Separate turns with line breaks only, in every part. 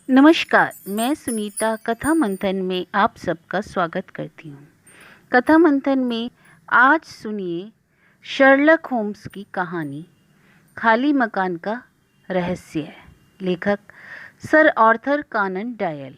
नमस्कार, मैं सुनीता कथा मंथन में आप सबका स्वागत करती हूँ। कथा मंथन में आज सुनिए शर्लक होम्स की कहानी खाली मकान का रहस्य। लेखक sir Arthur Conan Doyle.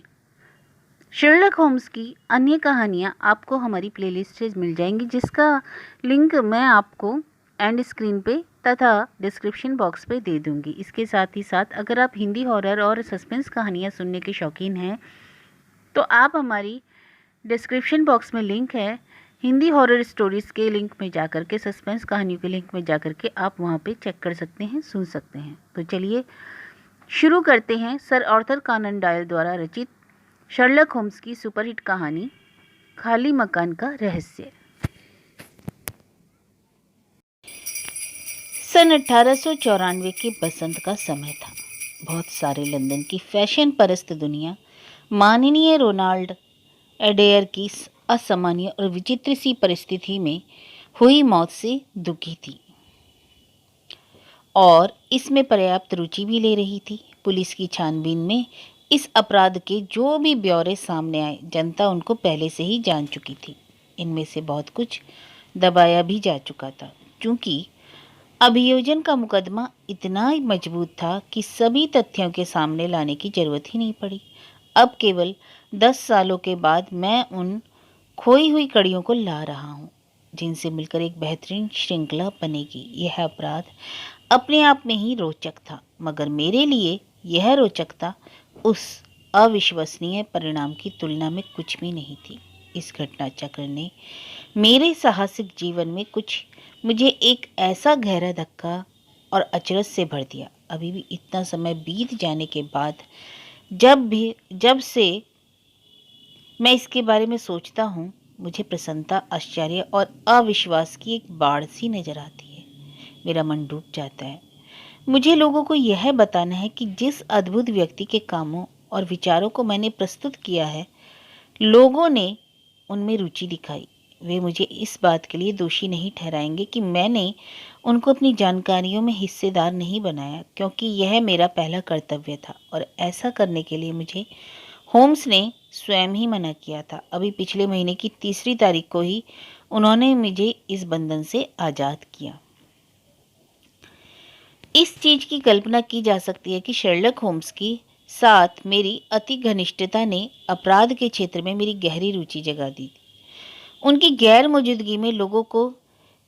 Sherlock Holmes की अन्य कहानियाँ आपको हमारी प्लेलिस्ट से मिल जाएंगी, जिसका लिंक मैं आपको एंड स्क्रीन पे तथा डिस्क्रिप्शन बॉक्स पे दे दूंगी। इसके साथ ही साथ अगर आप हिंदी हॉरर और सस्पेंस कहानियाँ सुनने के शौकीन हैं तो आप हमारी डिस्क्रिप्शन बॉक्स में लिंक है, हिंदी हॉरर स्टोरीज़ के लिंक में जाकर के, सस्पेंस कहानियों के लिंक में जाकर के आप वहाँ पे चेक कर सकते हैं, सुन सकते हैं। तो चलिए शुरू करते हैं सर आर्थर कॉनन डॉयल द्वारा रचित शर्लक होम्स की सुपरहिट कहानी खाली मकान का रहस्य। सन 1894 के बसंत का समय था। बहुत सारे लंदन की फैशन परस्त दुनिया माननीय रोनाल्ड एडेयर की असामान्य और विचित्र सी परिस्थिति में हुई मौत से दुखी थी और इसमें पर्याप्त रुचि भी ले रही थी। पुलिस की छानबीन में इस अपराध के जो भी ब्यौरे सामने आए, जनता उनको पहले से ही जान चुकी थी। इनमें से बहुत कुछ दबाया भी जा चुका था, क्योंकि अभियोजन का मुकदमा इतना मजबूत था कि सभी तथ्यों के सामने लाने की जरूरत ही नहीं पड़ी। अब केवल 10 सालों के बाद मैं उन खोई हुई कड़ियों को ला रहा हूँ, जिनसे मिलकर एक बेहतरीन श्रृंखला बनेगी। यह अपराध अपने आप में ही रोचक था, मगर मेरे लिए यह रोचकता उस अविश्वसनीय परिणाम की तुलना में कुछ भी नहीं थी। इस घटना चक्र ने मेरे साहसिक जीवन में मुझे एक ऐसा गहरा धक्का और अचरज से भर दिया। अभी भी इतना समय बीत जाने के बाद जब से मैं इसके बारे में सोचता हूँ, मुझे प्रसन्नता, आश्चर्य और अविश्वास की एक बाढ़ सी नजर आती है। मेरा मन डूब जाता है। मुझे लोगों को यह बताना है कि जिस अद्भुत व्यक्ति के कामों और विचारों को मैंने प्रस्तुत किया है, लोगों ने उनमें रुचि दिखाई। वे मुझे इस बात के लिए दोषी नहीं ठहराएंगे कि मैंने उनको अपनी जानकारियों में हिस्सेदार नहीं बनाया, क्योंकि यह मेरा पहला कर्तव्य था और ऐसा करने के लिए मुझे होम्स ने स्वयं ही मना किया था। अभी पिछले महीने की 3 तारीख को ही उन्होंने मुझे इस बंधन से आज़ाद किया। इस चीज की कल्पना की जा सकती है कि शर्लक होम्स की साथ मेरी अति घनिष्ठता ने अपराध के क्षेत्र में मेरी गहरी रुचि जगा दी। उनकी गैर मौजूदगी में लोगों को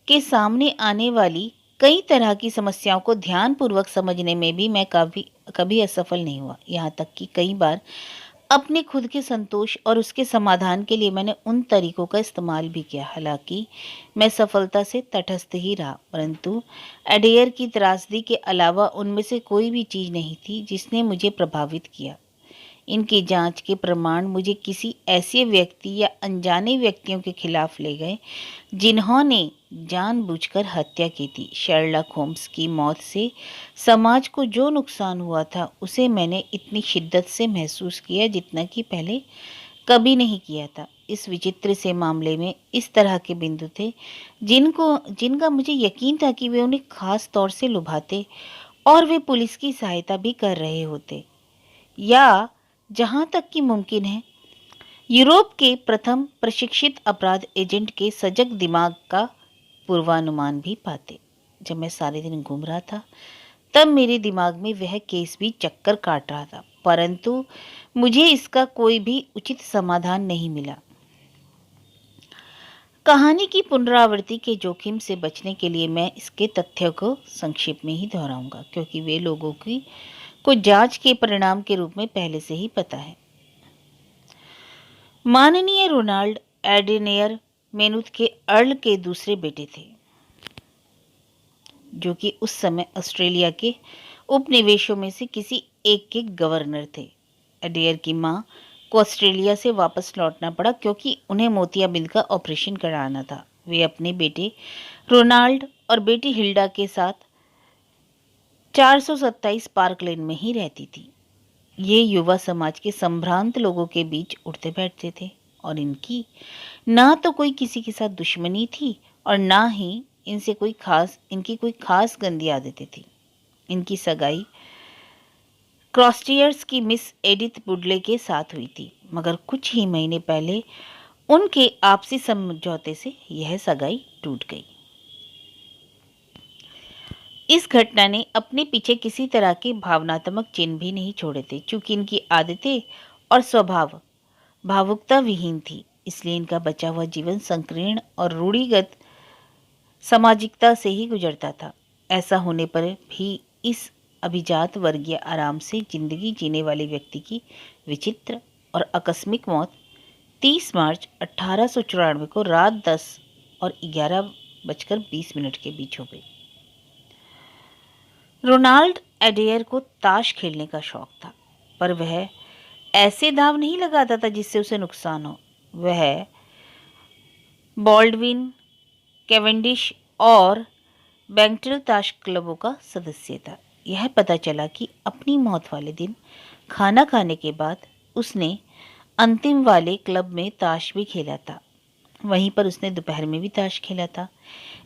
के सामने आने वाली कई तरह की समस्याओं को ध्यानपूर्वक समझने में भी मैं कभी असफल नहीं हुआ। यहाँ तक कि कई बार अपने खुद के संतोष और उसके समाधान के लिए मैंने उन तरीकों का इस्तेमाल भी किया। हालांकि मैं सफलता से तटस्थ ही रहा, परंतु एडेयर की त्रासदी के अलावा उनमें से कोई भी चीज़ नहीं थी जिसने मुझे प्रभावित किया। इनकी जांच के प्रमाण मुझे किसी ऐसे व्यक्ति या अनजाने व्यक्तियों के खिलाफ ले गए जिन्होंने जानबूझकर हत्या की थी। शर्लक होम्स की मौत से समाज को जो नुकसान हुआ था, उसे मैंने इतनी शिद्दत से महसूस किया जितना कि पहले कभी नहीं किया था। इस विचित्र से मामले में इस तरह के बिंदु थे जिनका मुझे यकीन था कि वे उन्हें खास तौर से लुभाते और वे पुलिस की सहायता भी कर रहे होते, या जहां तक कि मुमकिन है यूरोप के प्रथम प्रशिक्षित अपराध एजेंट के सजग दिमाग का पूर्वानुमान भी पाते। जब मैं सारे दिन घूम रहा था, तब मेरे दिमाग में वह केस भी चक्कर काट रहा था, परंतु मुझे इसका कोई भी उचित समाधान नहीं मिला। कहानी की पुनरावृत्ति के जोखिम से बचने के लिए मैं इसके तथ्यों को संक्षेप में ही दोहराऊंगा, क्योंकि वे लोगों को जांच के परिणाम के रूप में पहले से ही पता है। माननीय रोनाल्ड एडेनेयर मेनुथ के अर्ल के दूसरे बेटे थे, जो कि उस समय ऑस्ट्रेलिया के उपनिवेशों में से किसी एक के गवर्नर थे। एडेयर की मां को ऑस्ट्रेलिया से वापस लौटना पड़ा क्योंकि उन्हें मोतियाबिंद का ऑपरेशन कराना था। वे अपने बेटे रोनाल्ड और बेटी हिल्डा के साथ 427 पार्क लेन में ही रहती थी। ये युवा समाज के संभ्रांत लोगों के बीच उठते बैठते थे और इनकी ना तो कोई किसी के साथ दुश्मनी थी और ना ही इनकी कोई खास गंदी आदतें थी। इनकी सगाई क्रॉसटीयर्स की मिस एडिथ बुडले के साथ हुई थी, मगर कुछ ही महीने पहले उनके आपसी समझौते से यह सगाई टूट गई। इस घटना ने अपने पीछे किसी तरह के भावनात्मक चिन्ह भी नहीं छोड़े थे। चूंकि इनकी आदतें और स्वभाव भावुकता विहीन थी, इसलिए इनका बचा हुआ जीवन संकीर्ण और रूढ़िगत सामाजिकता से ही गुजरता था। ऐसा होने पर भी इस अभिजात वर्गीय आराम से जिंदगी जीने वाले व्यक्ति की विचित्र और आकस्मिक मौत 30 मार्च 1894 को रात 10 और 11:20 के बीच हो गई। रोनाल्ड एडेयर को ताश खेलने का शौक था, पर वह ऐसे दांव नहीं लगाता था जिससे उसे नुकसान हो। वह बॉल्डविन, कैवेंडिश और बैंक्टल ताश क्लबों का सदस्य था। यह पता चला कि अपनी मौत वाले दिन खाना खाने के बाद उसने अंतिम वाले क्लब में ताश भी खेला था। वहीं पर उसने दोपहर में भी ताश खेला था।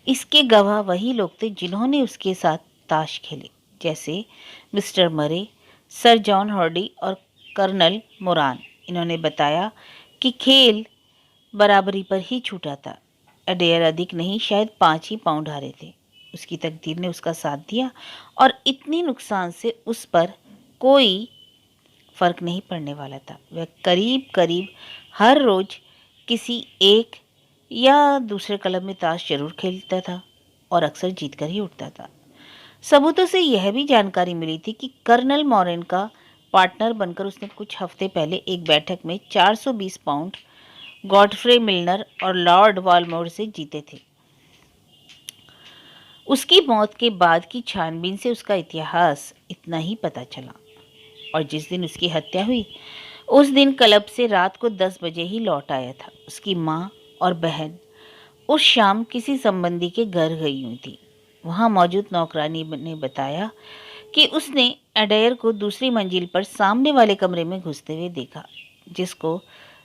इसके गवाह वही लोग थे जिन्होंने उसके साथ ताश खेले, जैसे मिस्टर मरे, सर जॉन हार्डी और कर्नल मोरान। इन्होंने बताया कि खेल बराबरी पर ही छूटा था। अडेयर अधिक नहीं, शायद 5 ही पाउंड हारे थे। उसकी तकदीर ने उसका साथ दिया और इतने नुकसान से उस पर कोई फर्क नहीं पड़ने वाला था। वह करीब करीब हर रोज किसी एक या दूसरे क्लब में ताश जरूर खेलता था और अक्सर जीतकर ही उठता था। सबूतों से यह भी जानकारी मिली थी कि कर्नल मॉरेन का पार्टनर बनकर उसने कुछ हफ्ते पहले एक बैठक में 420 पाउंड गॉडफ्रे मिलनर और लॉर्ड वालमोर से जीते थे। उसकी मौत के बाद की छानबीन से उसका इतिहास इतना ही पता चला, और जिस दिन उसकी हत्या हुई उस दिन क्लब से रात को 10 बजे ही लौट आया था। उसकी माँ और बहन उस शाम किसी संबंधी के घर गई हुई थी। वहां मौजूद नौकरानी ने बताया कि उसने एडेयर को दूसरी मंजिल पर सामने वाले कमरे में घुसते हुए देखा, जिसको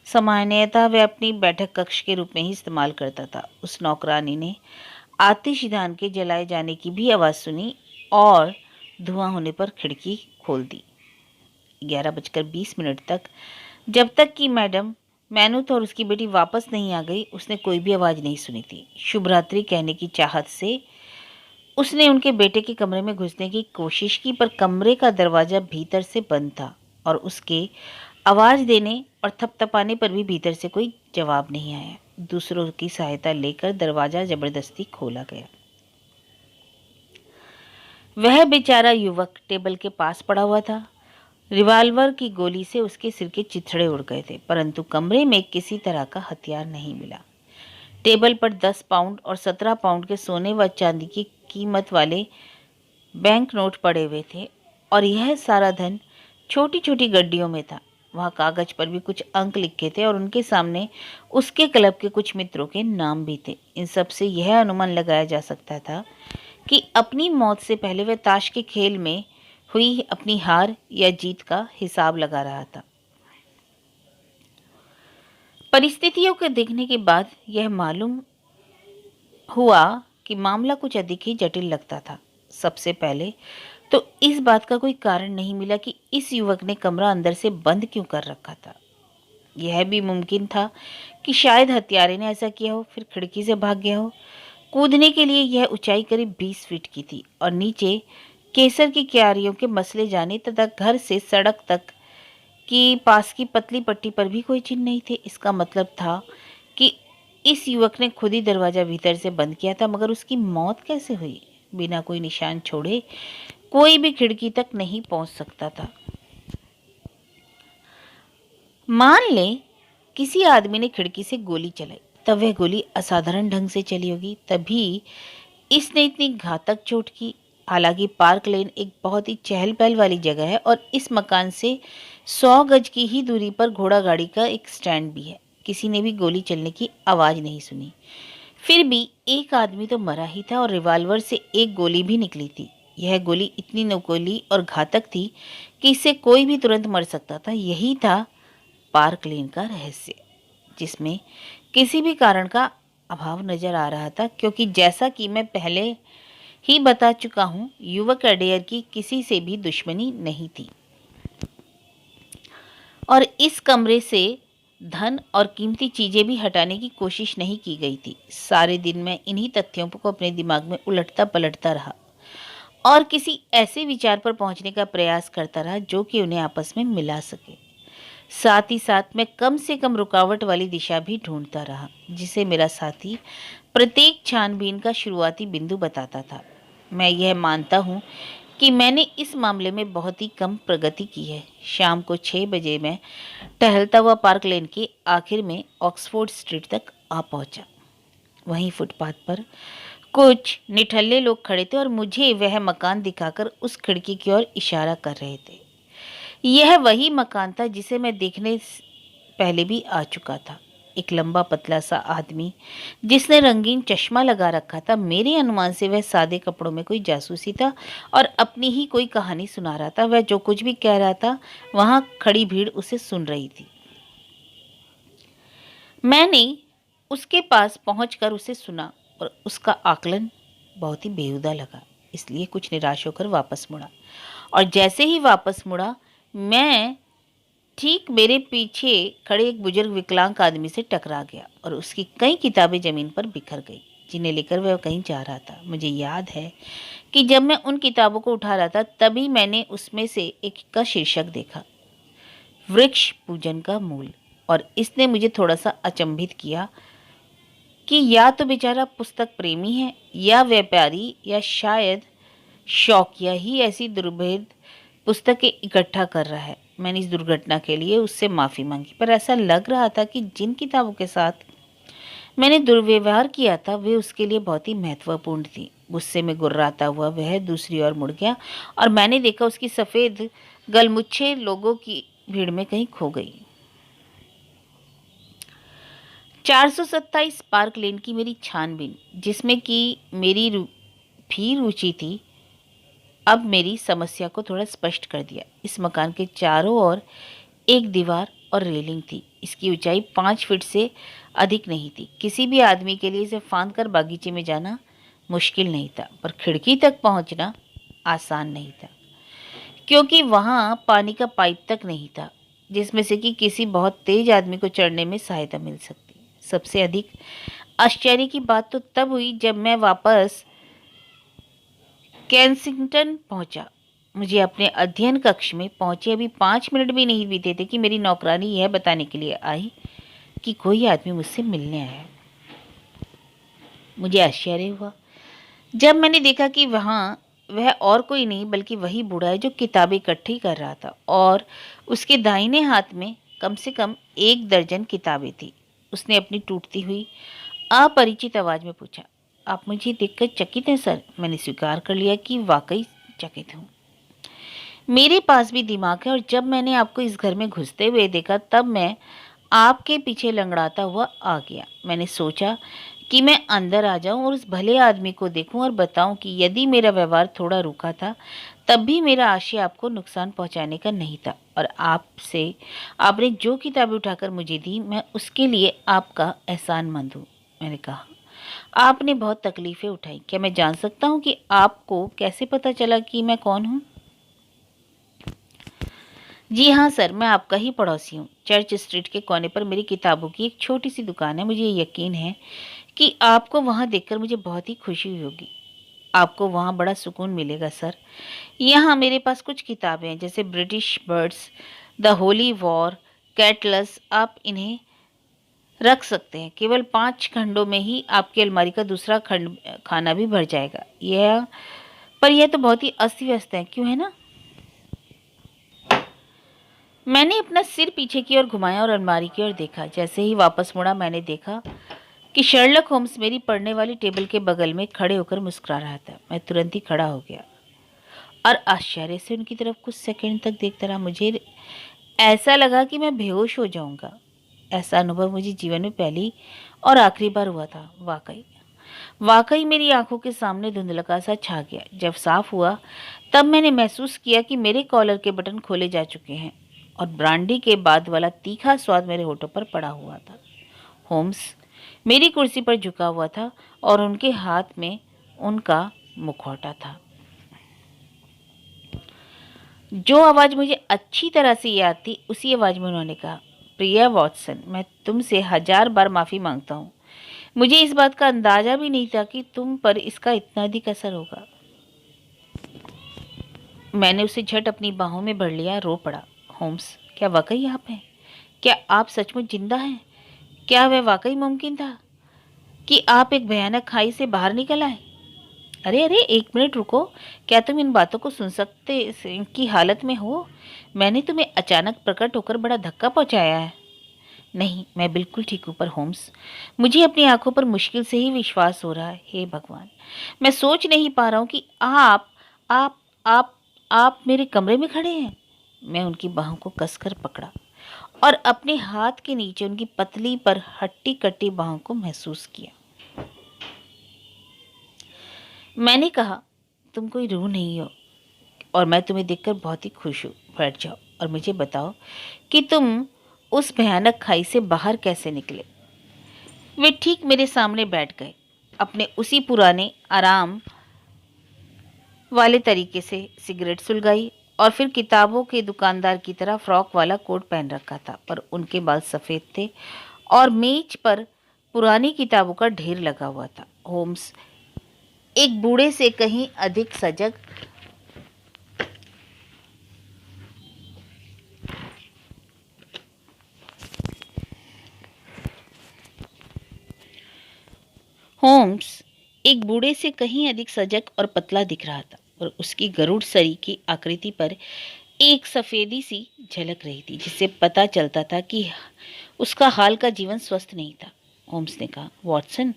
सामान्यतः वह अपनी बैठक कक्ष के रूप में ही इस्तेमाल करता था। उस नौकरानी ने आतिशदान के जलाए जाने की भी आवाज़ सुनी और धुआं होने पर खिड़की खोल दी। 11:20 तक, जब तक कि मैडम मैनुथ और उसकी बेटी वापस नहीं आ गई, उसने कोई भी आवाज़ नहीं सुनी थी। शुभ रात्रि कहने की चाहत से उसने उनके बेटे के कमरे में घुसने की कोशिश की, पर कमरे का दरवाज़ा भीतर से बंद था और उसके आवाज़ देने और थपथपाने पर भी भीतर से कोई जवाब नहीं आया। दूसरों की सहायता लेकर दरवाज़ा जबरदस्ती खोला गया। वह बेचारा युवक टेबल के पास पड़ा हुआ था। रिवाल्वर की गोली से उसके सिर के चिथड़े उड़ गए थे, परंतु कमरे में किसी तरह का हथियार नहीं मिला। टेबल पर 10 पाउंड और 17 पाउंड के सोने व चांदी की कीमत वाले बैंक नोट पड़े हुए थे और यह सारा धन छोटी छोटी गड्डियों में था। वहाँ कागज पर भी कुछ अंक लिखे थे और उनके सामने उसके क्लब के कुछ मित्रों के नाम भी थे। इन सब से यह अनुमान लगाया जा सकता था कि अपनी मौत से पहले वह ताश के खेल में हुई अपनी हार या जीत का हिसाब लगा रहा था। परिस्थितियों को देखने के बाद यह मालूम हुआ कि मामला कुछ अधिक ही जटिल लगता था। सबसे पहले तो इस बात का कोई कारण नहीं मिला कि इस युवक ने कमरा अंदर से बंद क्यों कर रखा था। यह भी मुमकिन था कि शायद हत्यारे ने ऐसा किया हो, फिर खिड़की से भाग गया हो। कूदने के लिए यह ऊंचाई करीब 20 फीट की थी और नीचे केसर की क्यारियों के मसले जाने तथा घर से सड़क तक की पास की पतली पट्टी पर भी कोई चिन्ह नहीं थे। इसका मतलब था कि इस युवक ने खुद ही दरवाजा भीतर से बंद किया था, मगर उसकी मौत कैसे हुई? बिना कोई निशान छोड़े कोई भी खिड़की तक नहीं पहुंच सकता था। मान ले किसी आदमी ने खिड़की से गोली चलाई, तब वह गोली असाधारण ढंग से चली होगी, तभी इसने इतनी घातक चोट की। हालांकि पार्क लेन एक बहुत ही चहल पहल वाली जगह है और इस मकान से 100 गज की ही दूरी पर घोड़ा गाड़ी का एक स्टैंड भी है। किसी ने भी गोली चलने की आवाज़ नहीं सुनी। फिर भी एक आदमी तो मरा ही था और रिवाल्वर से एक गोली भी निकली थी। यह गोली इतनी नुकीली और घातक थी कि इससे कोई भी तुरंत मर सकता था। यही था पार्क लेन का रहस्य, जिसमें किसी भी कारण का अभाव नजर आ रहा था, क्योंकि जैसा कि मैं पहले ही बता चुका हूँ, युवक एडेयर की किसी से भी दुश्मनी नहीं थी। और इस कमरे से धन और कीमती चीजें भी हटाने की कोशिश नहीं की गई थी। सारे दिन मैं इन्हीं तथ्यों को अपने दिमाग में उलटता पलटता रहा और किसी ऐसे विचार पर पहुंचने का प्रयास करता रहा जो कि उन्हें आपस में मिला सके। साथ ही साथ मैं कम से कम रुकावट वाली दिशा भी ढूंढता रहा जिसे मेरा साथी प्रत्येक छानबीन का शुरुआती बिंदु बताता था। मैं यह मानता हूँ कि मैंने इस मामले में बहुत ही कम प्रगति की है। शाम को 6 बजे मैं टहलता हुआ पार्क लेन के आखिर में ऑक्सफोर्ड स्ट्रीट तक आ पहुंचा। वहीं फुटपाथ पर कुछ निठल्ले लोग खड़े थे और मुझे वह मकान दिखाकर उस खिड़की की ओर इशारा कर रहे थे। यह वही मकान था जिसे मैं देखने पहले भी आ चुका था। एक लंबा पतला सा आदमी जिसने रंगीन चश्मा लगा रखा था। मेरे अनुमान से वह सादे कपड़ों में कोई जासूसी था और अपनी ही कोई कहानी सुना रहा था। वह जो कुछ भी कह रहा था वहां खड़ी भीड़ उसे सुन रही थी। मैंने उसके पास पहुंचकर उसे सुना और उसका आकलन बहुत ही बेहुदा लगा, इसलिए कुछ निराश होकर वापस मुड़ा। और जैसे ही वापस मुड़ा मैं ठीक मेरे पीछे खड़े एक बुजुर्ग विकलांग आदमी से टकरा गया और उसकी कई किताबें जमीन पर बिखर गई जिन्हें लेकर वह कहीं जा रहा था। मुझे याद है कि जब मैं उन किताबों को उठा रहा था तभी मैंने उसमें से एक का शीर्षक देखा, वृक्ष पूजन का मूल। और इसने मुझे थोड़ा सा अचंभित किया कि या तो बेचारा पुस्तक प्रेमी है या व्यापारी या शायद शौकिया ही ऐसी दुर्भेद पुस्तकें इकट्ठा कर रहा है। मैंने इस दुर्घटना के लिए उससे माफ़ी मांगी, पर ऐसा लग रहा था कि जिन किताबों के साथ मैंने दुर्व्यवहार किया था वे उसके लिए बहुत ही महत्वपूर्ण थी। गुस्से में गुर्राता हुआ वह दूसरी ओर मुड़ गया और मैंने देखा उसकी सफ़ेद गलमुच्छे लोगों की भीड़ में कहीं खो गई। 427 पार्क लेन की मेरी छानबीन, जिसमें कि मेरी भी रुचि थी, अब मेरी समस्या को थोड़ा स्पष्ट कर दिया। इस मकान के चारों ओर एक दीवार और रेलिंग थी। इसकी ऊंचाई 5 फीट से अधिक नहीं थी। किसी भी आदमी के लिए इसे फांद कर बागीचे में जाना मुश्किल नहीं था, पर खिड़की तक पहुंचना आसान नहीं था क्योंकि वहां पानी का पाइप तक नहीं था जिसमें से कि किसी बहुत तेज आदमी को चढ़ने में सहायता मिल सकती। सबसे अधिक आश्चर्य की बात तो तब हुई जब मैं वापस केंसिंगटन पहुंचा। मुझे अपने अध्ययन कक्ष में पहुंचे अभी 5 मिनट भी नहीं बीते थे कि मेरी नौकरानी यह बताने के लिए आई कि कोई आदमी मुझसे मिलने आया है। मुझे आश्चर्य हुआ जब मैंने देखा कि वह और कोई नहीं बल्कि वही बूढ़ा है जो किताबें इकट्ठी कर रहा था और उसके दाहिने हाथ में कम से कम 1 दर्जन किताबें थी। उसने अपनी टूटती हुई अपरिचित आवाज में पूछा, आप मुझे देखकर चकित हैं सर? मैंने स्वीकार कर लिया कि वाकई चकित हूँ। मेरे पास भी दिमाग है और जब मैंने आपको इस घर में घुसते हुए देखा तब मैं आपके पीछे लंगड़ाता हुआ आ गया। मैंने सोचा कि मैं अंदर आ जाऊं और उस भले आदमी को देखूं और बताऊं कि यदि मेरा व्यवहार थोड़ा रूखा था तब भी मेरा आशय आपको नुकसान पहुंचाने का नहीं था और आपने जो किताबें उठाकर मुझे दी मैं उसके लिए आपका एहसानमंद हूँ। मैंने कहा, आपने बहुत तकलीफें उठाई, क्या मैं जान सकता हूँ कि आपको कैसे पता चला कि मैं कौन हूँ? जी हाँ सर, मैं आपका ही पड़ोसी हूँ। चर्च स्ट्रीट के कोने पर मेरी किताबों की एक छोटी सी दुकान है। मुझे यकीन है कि आपको वहाँ देखकर मुझे बहुत ही खुशी हुई होगी। आपको वहाँ बड़ा सुकून मिलेगा सर। यहाँ मेरे पास कुछ किताबें हैं जैसे British birds, the holy war, Catullus. आप इन्हें रख सकते हैं। केवल 5 खंडों में ही आपकी अलमारी का दूसरा खंड खाना भी भर जाएगा। यह तो बहुत ही अस्त व्यस्त है, क्यों है ना? मैंने अपना सिर पीछे की ओर घुमाया और अलमारी की ओर देखा। जैसे ही वापस मुड़ा मैंने देखा कि शर्लक होम्स मेरी पढ़ने वाली टेबल के बगल में खड़े होकर मुस्कुरा रहा था। मैं तुरंत ही खड़ा हो गया और आश्चर्य से उनकी तरफ कुछ सेकंड तक देखता रहा। मुझे ऐसा लगा कि मैं बेहोश हो जाऊंगा। ऐसा अनुभव मुझे जीवन में पहली और आखिरी बार हुआ था। वाकई मेरी आंखों के सामने धुंधलका सा छा गया। जब साफ हुआ तब मैंने महसूस किया कि मेरे कॉलर के बटन खोले जा चुके हैं और ब्रांडी के बाद वाला तीखा स्वाद मेरे होठों पर पड़ा हुआ था। होम्स मेरी कुर्सी पर झुका हुआ था और उनके हाथ में उनका मुखौटा था। जो आवाज़ मुझे अच्छी तरह से याद थी, उसी आवाज़ में उन्होंने कहा, प्रिया वॉटसन, मैं तुमसे 1000 बार माफ़ी मांगता हूँ। मुझे इस बात का अंदाज़ा भी नहीं था कि तुम पर इसका इतना अधिक असर होगा। मैंने उसे झट अपनी बाहों में भर लिया, रो पड़ा। होम्स, क्या वाकई आप हैं? क्या आप सचमुच जिंदा हैं? क्या वह वाकई मुमकिन था कि आप एक भयानक खाई से बाहर निकल आए? अरे अरे, एक मिनट रुको। क्या तुम इन बातों को सुन सकते की हालत में हो? मैंने तुम्हें अचानक प्रकट होकर बड़ा धक्का पहुंचाया है। नहीं, मैं बिल्कुल ठीक हूँ, पर होम्स, मुझे अपनी आंखों पर मुश्किल से ही विश्वास हो रहा है। हे भगवान, मैं सोच नहीं पा रहा हूँ कि आप आप आप मेरे कमरे में खड़े हैं। मैं उनकी बाहों को कसकर पकड़ा और अपने हाथ के नीचे उनकी पतली पर हट्टी कट्टी बाहों को महसूस किया। मैंने कहा, तुम कोई रूह नहीं हो और मैं तुम्हें देखकर बहुत ही खुश हूँ। बैठ जाओ और मुझे बताओ कि तुम उस भयानक खाई से बाहर कैसे निकले। वे ठीक मेरे सामने बैठ गए, अपने उसी पुराने आराम वाले तरीके से सिगरेट सुलगाई और फिर किताबों के दुकानदार की तरह फ्रॉक वाला कोट पहन रखा था, पर उनके बाल सफ़ेद थे और मेज पर पुरानी किताबों का ढेर लगा हुआ था। होम्स एक बूढ़े से कहीं अधिक सजग होम्स एक बूढ़े से कहीं अधिक सजग और पतला दिख रहा था और उसकी गरुड़ सरी की आकृति पर एक सफ़ेदी सी झलक रही थी, जिससे पता चलता था कि उसका हाल का जीवन स्वस्थ नहीं था। होम्स ने कहा, वॉटसन,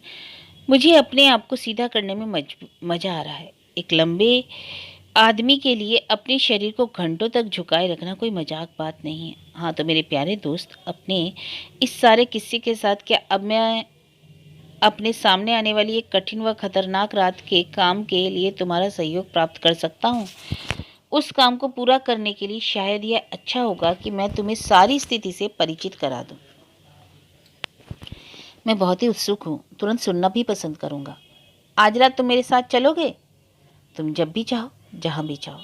मुझे अपने आप को सीधा करने में मजा आ रहा है। एक लंबे आदमी के लिए अपने शरीर को घंटों तक झुकाए रखना कोई मजाक बात नहीं है। हाँ तो मेरे प्यारे दोस्त, अपने इस सारे किस्से के साथ क्या अब मैं अपने सामने आने वाली एक कठिन व खतरनाक रात के काम के लिए तुम्हारा सहयोग प्राप्त कर सकता हूँ? उस काम को पूरा करने के लिए शायद यह अच्छा होगा कि मैं तुम्हें सारी स्थिति से परिचित करा दूं। मैं बहुत ही उत्सुक हूँ, तुरंत सुनना भी पसंद करूँगा। आज रात तुम मेरे साथ चलोगे? तुम जब भी चाहो, जहाँ भी चाहो।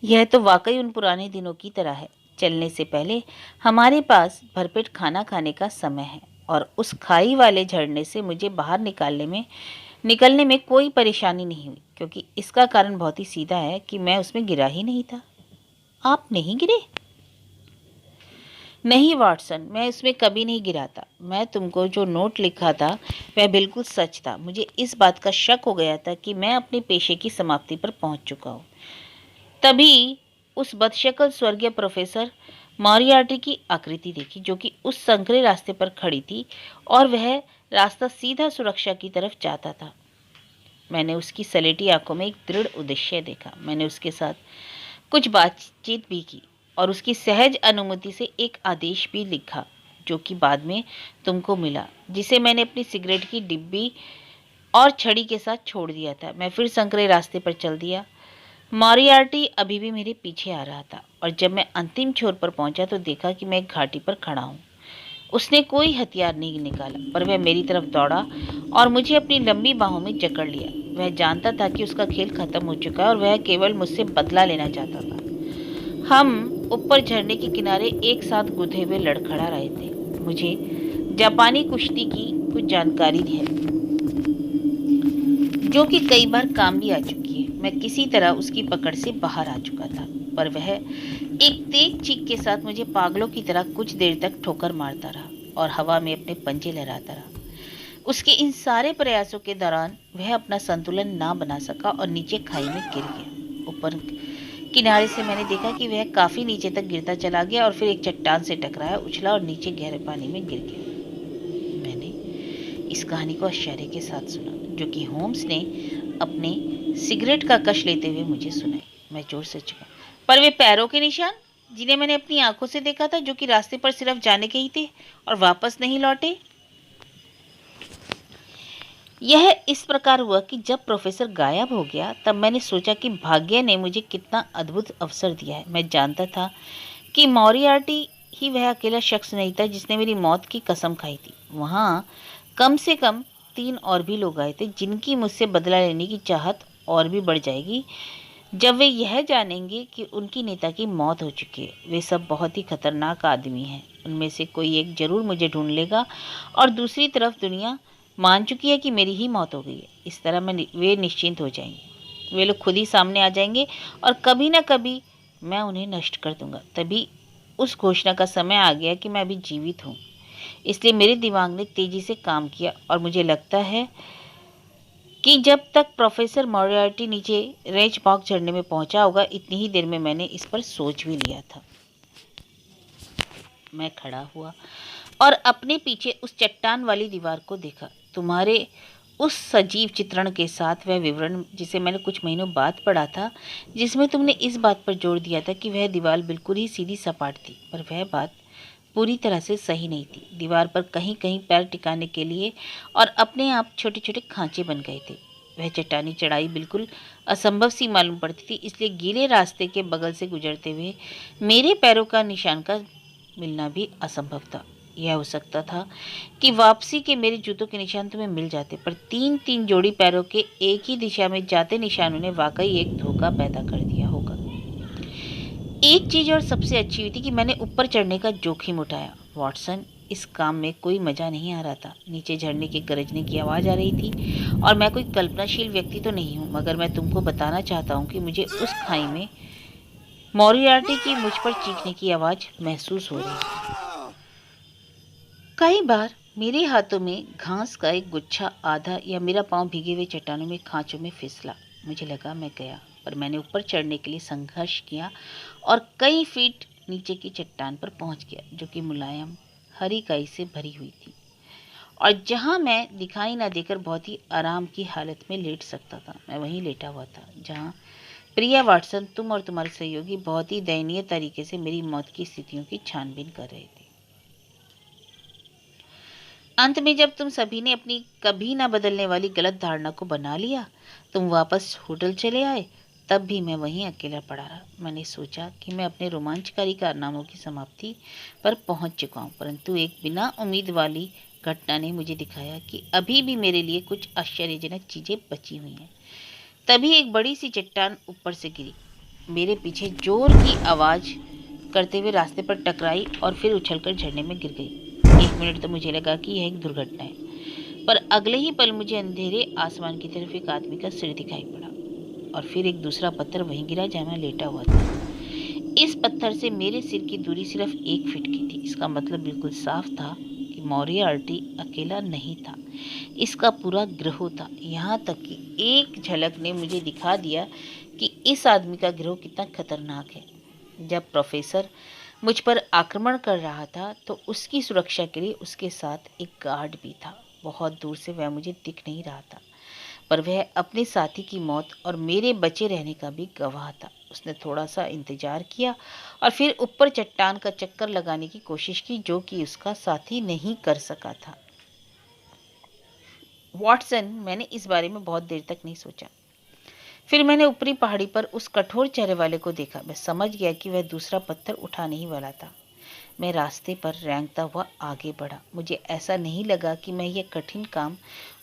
यह तो वाकई उन पुराने दिनों की तरह है। चलने से पहले हमारे पास भरपेट खाना खाने का समय है और उस खाई वाले झरने से मुझे बाहर निकलने में कोई परेशानी नहीं हुई, क्योंकि इसका कारण बहुत ही सीधा है कि मैं उसमें गिरा ही नहीं था। आप नहीं गिरे? नहीं वाटसन, मैं उसमें कभी नहीं गिरा था। मैं तुमको जो नोट लिखा था वह बिल्कुल सच था। मुझे इस बात का शक हो गया था कि मैं अपने पेशे की समाप्ति पर पहुंच चुका हूँ। तभी उस बदशक्ल स्वर्गीय प्रोफेसर मॉरियार्टी की आकृति देखी, जो कि उस संकरे रास्ते पर खड़ी थी और वह रास्ता सीधा सुरक्षा की तरफ जाता था। मैंने उसकी सलेटी आंखों में एक दृढ़ उद्देश्य देखा। मैंने उसके साथ कुछ बातचीत भी की और उसकी सहज अनुमति से एक आदेश भी लिखा, जो कि बाद में तुमको मिला, जिसे मैंने अपनी सिगरेट की डिब्बी और छड़ी के साथ छोड़ दिया था। मैं फिर संकरे रास्ते पर चल दिया। मॉरियार्टी अभी भी मेरे पीछे आ रहा था और जब मैं अंतिम छोर पर पहुंचा तो देखा कि मैं एक घाटी पर खड़ा हूँ। उसने कोई हथियार नहीं निकाला, पर वह मेरी तरफ दौड़ा और मुझे अपनी लंबी बाहों में जकड़ लिया। वह जानता था कि उसका खेल खत्म हो चुका है और वह केवल मुझसे बदला लेना चाहता था। हम ऊपर झरने के किनारे एक साथ गुथे हुए लड़खड़ा रहे थे। मुझे जापानी कुश्ती की कुछ जानकारी है, जो कि कई बार काम भी आ चुकी है। मैं किसी तरह उसकी पकड़ से बाहर आ चुका था, पर वह एक तेज चीख के साथ मुझे पागलों की तरह कुछ देर तक ठोकर मारता रहा और हवा में अपने पंजे लहराता रहा। उसके इन सारे प्रयासों के दौरान वह अपना संतुलन ना बना सका और नीचे खाई में गिर गया। ऊपर किनारे से मैंने देखा कि वह काफी नीचे तक गिरता चला गया और फिर एक चट्टान से टकराया, उछला और नीचे गहरे पानी में गिर गया। मैंने इस कहानी को आश्चर्य के साथ सुना, जो कि होम्स ने अपने सिगरेट का कश लेते हुए मुझे सुनाई। मैं जोर से चुका, पर वे पैरों के निशान जिन्हें मैंने अपनी आंखों से देखा था, जो कि रास्ते पर सिर्फ जाने के ही थे और वापस नहीं लौटे। यह इस प्रकार हुआ कि जब प्रोफेसर गायब हो गया तब मैंने सोचा कि भाग्य ने मुझे कितना अद्भुत अवसर दिया है। मैं जानता था कि मॉरियार्टी ही वह अकेला शख्स नहीं था जिसने मेरी मौत की कसम खाई थी। वहाँ कम से कम 3 और भी लोग आए थे, जिनकी मुझसे बदला लेने की चाहत और भी बढ़ जाएगी जब वे यह जानेंगे कि उनकी नेता की मौत हो चुकी है। वे सब बहुत ही खतरनाक आदमी हैं। उनमें से कोई एक जरूर मुझे ढूंढ लेगा और दूसरी तरफ दुनिया मान चुकी है कि मेरी ही मौत हो गई है। इस तरह वे निश्चिंत हो जाएंगे। वे लोग खुद ही सामने आ जाएंगे और कभी ना कभी मैं उन्हें नष्ट कर दूंगा। तभी उस घोषणा का समय आ गया कि मैं अभी जीवित हूँ। इसलिए मेरे दिमाग ने तेजी से काम किया और मुझे लगता है कि जब तक प्रोफेसर मॉरियार्टी नीचे रेंच पार्क चढ़ने में पहुंचा होगा, इतनी ही देर में मैंने इस पर सोच भी लिया था। मैं खड़ा हुआ और अपने पीछे उस चट्टान वाली दीवार को देखा। तुम्हारे उस सजीव चित्रण के साथ वह विवरण जिसे मैंने कुछ महीनों बाद पढ़ा था, जिसमें तुमने इस बात पर जोर दिया था कि वह दीवार बिल्कुल ही सीधी सपाट थी, पर वह बात पूरी तरह से सही नहीं थी। दीवार पर कहीं कहीं पैर टिकाने के लिए और अपने आप छोटे छोटे खांचे बन गए थे। वह चट्टानी चढ़ाई बिल्कुल असंभव सी मालूम पड़ती थी, इसलिए गीले रास्ते के बगल से गुजरते हुए मेरे पैरों का निशान का मिलना भी असंभव था। यह हो सकता था कि वापसी के मेरे जूतों के निशान तुम्हें मिल जाते, पर तीन तीन जोड़ी पैरों के एक ही दिशा में जाते निशानों ने वाकई एक धोखा पैदा कर दिया होगा। एक चीज और सबसे अच्छी हुई थी कि मैंने ऊपर चढ़ने का जोखिम उठाया। वॉटसन, इस काम में कोई मजा नहीं आ रहा था। नीचे झरने के गरजने की आवाज आ रही थी और मैं कोई कल्पनाशील व्यक्ति तो नहीं हूं, मगर मैं तुमको बताना चाहता हूं कि मुझे उस खाई में मॉरियार्टी की मुझ पर चीखने की आवाज महसूस हो रही थी। कई बार मेरे हाथों में घास का एक गुच्छा आधा या मेरा पांव भीगे हुए चट्टानों में खांचों में फिसला। मुझे लगा मैं गया, पर मैंने ऊपर चढ़ने के लिए संघर्ष किया और कई फीट नीचे की चट्टान पर पहुंच गया, जो कि मुलायम हरी काई से भरी हुई थी और जहां मैं दिखाई ना देकर बहुत ही आराम की हालत में लेट सकता था। मैं वहीं लेटा हुआ था जहां प्रिया वाटसन, तुम और तुम्हारे सहयोगी बहुत ही दयनीय तरीके से मेरी मौत की स्थितियों की छानबीन कर रहे थे। अंत में जब तुम सभी ने अपनी कभी ना बदलने वाली गलत धारणा को बना लिया, तुम वापस होटल चले आए, तब भी मैं वहीं अकेला पड़ा रहा। मैंने सोचा कि मैं अपने रोमांचकारी कारनामों की समाप्ति पर पहुंच चुका हूं, परंतु एक बिना उम्मीद वाली घटना ने मुझे दिखाया कि अभी भी मेरे लिए कुछ आश्चर्यजनक चीजें बची हुई हैं। तभी एक बड़ी सी चट्टान ऊपर से गिरी, मेरे पीछे जोर की आवाज करते हुए रास्ते पर टकराई और फिर उछलकर झरने में गिर गई। एक मिनट तो मुझे लगा कि यह एक दुर्घटना है, पर अगले ही पल मुझे अंधेरे आसमान की तरफ एक आदमी का सिर दिखाई पड़ा और फिर एक दूसरा पत्थर वहीं गिरा जहां मैं लेटा हुआ था। इस पत्थर से मेरे सिर की दूरी सिर्फ 1 फीट की थी। इसका मतलब बिल्कुल साफ था कि मॉरियार्टी अकेला नहीं था, इसका पूरा गिरोह था। यहाँ तक कि एक झलक ने मुझे दिखा दिया कि इस आदमी का गिरोह कितना खतरनाक है। जब प्रोफेसर मुझ पर आक्रमण कर रहा था तो उसकी सुरक्षा के लिए उसके साथ एक गार्ड भी था। बहुत दूर से वह मुझे दिख नहीं रहा था, पर वह अपने साथी की मौत और मेरे बचे रहने का भी गवाह था। उसने थोड़ा सा इंतजार किया और फिर ऊपर चट्टान का चक्कर लगाने की कोशिश की, जो कि उसका साथी नहीं कर सका था। वॉटसन, मैंने इस बारे में बहुत देर तक नहीं सोचा। फिर मैंने ऊपरी पहाड़ी पर उस कठोर चेहरे वाले को देखा। मैं समझ गया कि वह दूसरा पत्थर उठाने ही वाला था। मैं रास्ते पर रेंगता हुआ आगे बढ़ा। मुझे ऐसा नहीं लगा कि मैं यह कठिन काम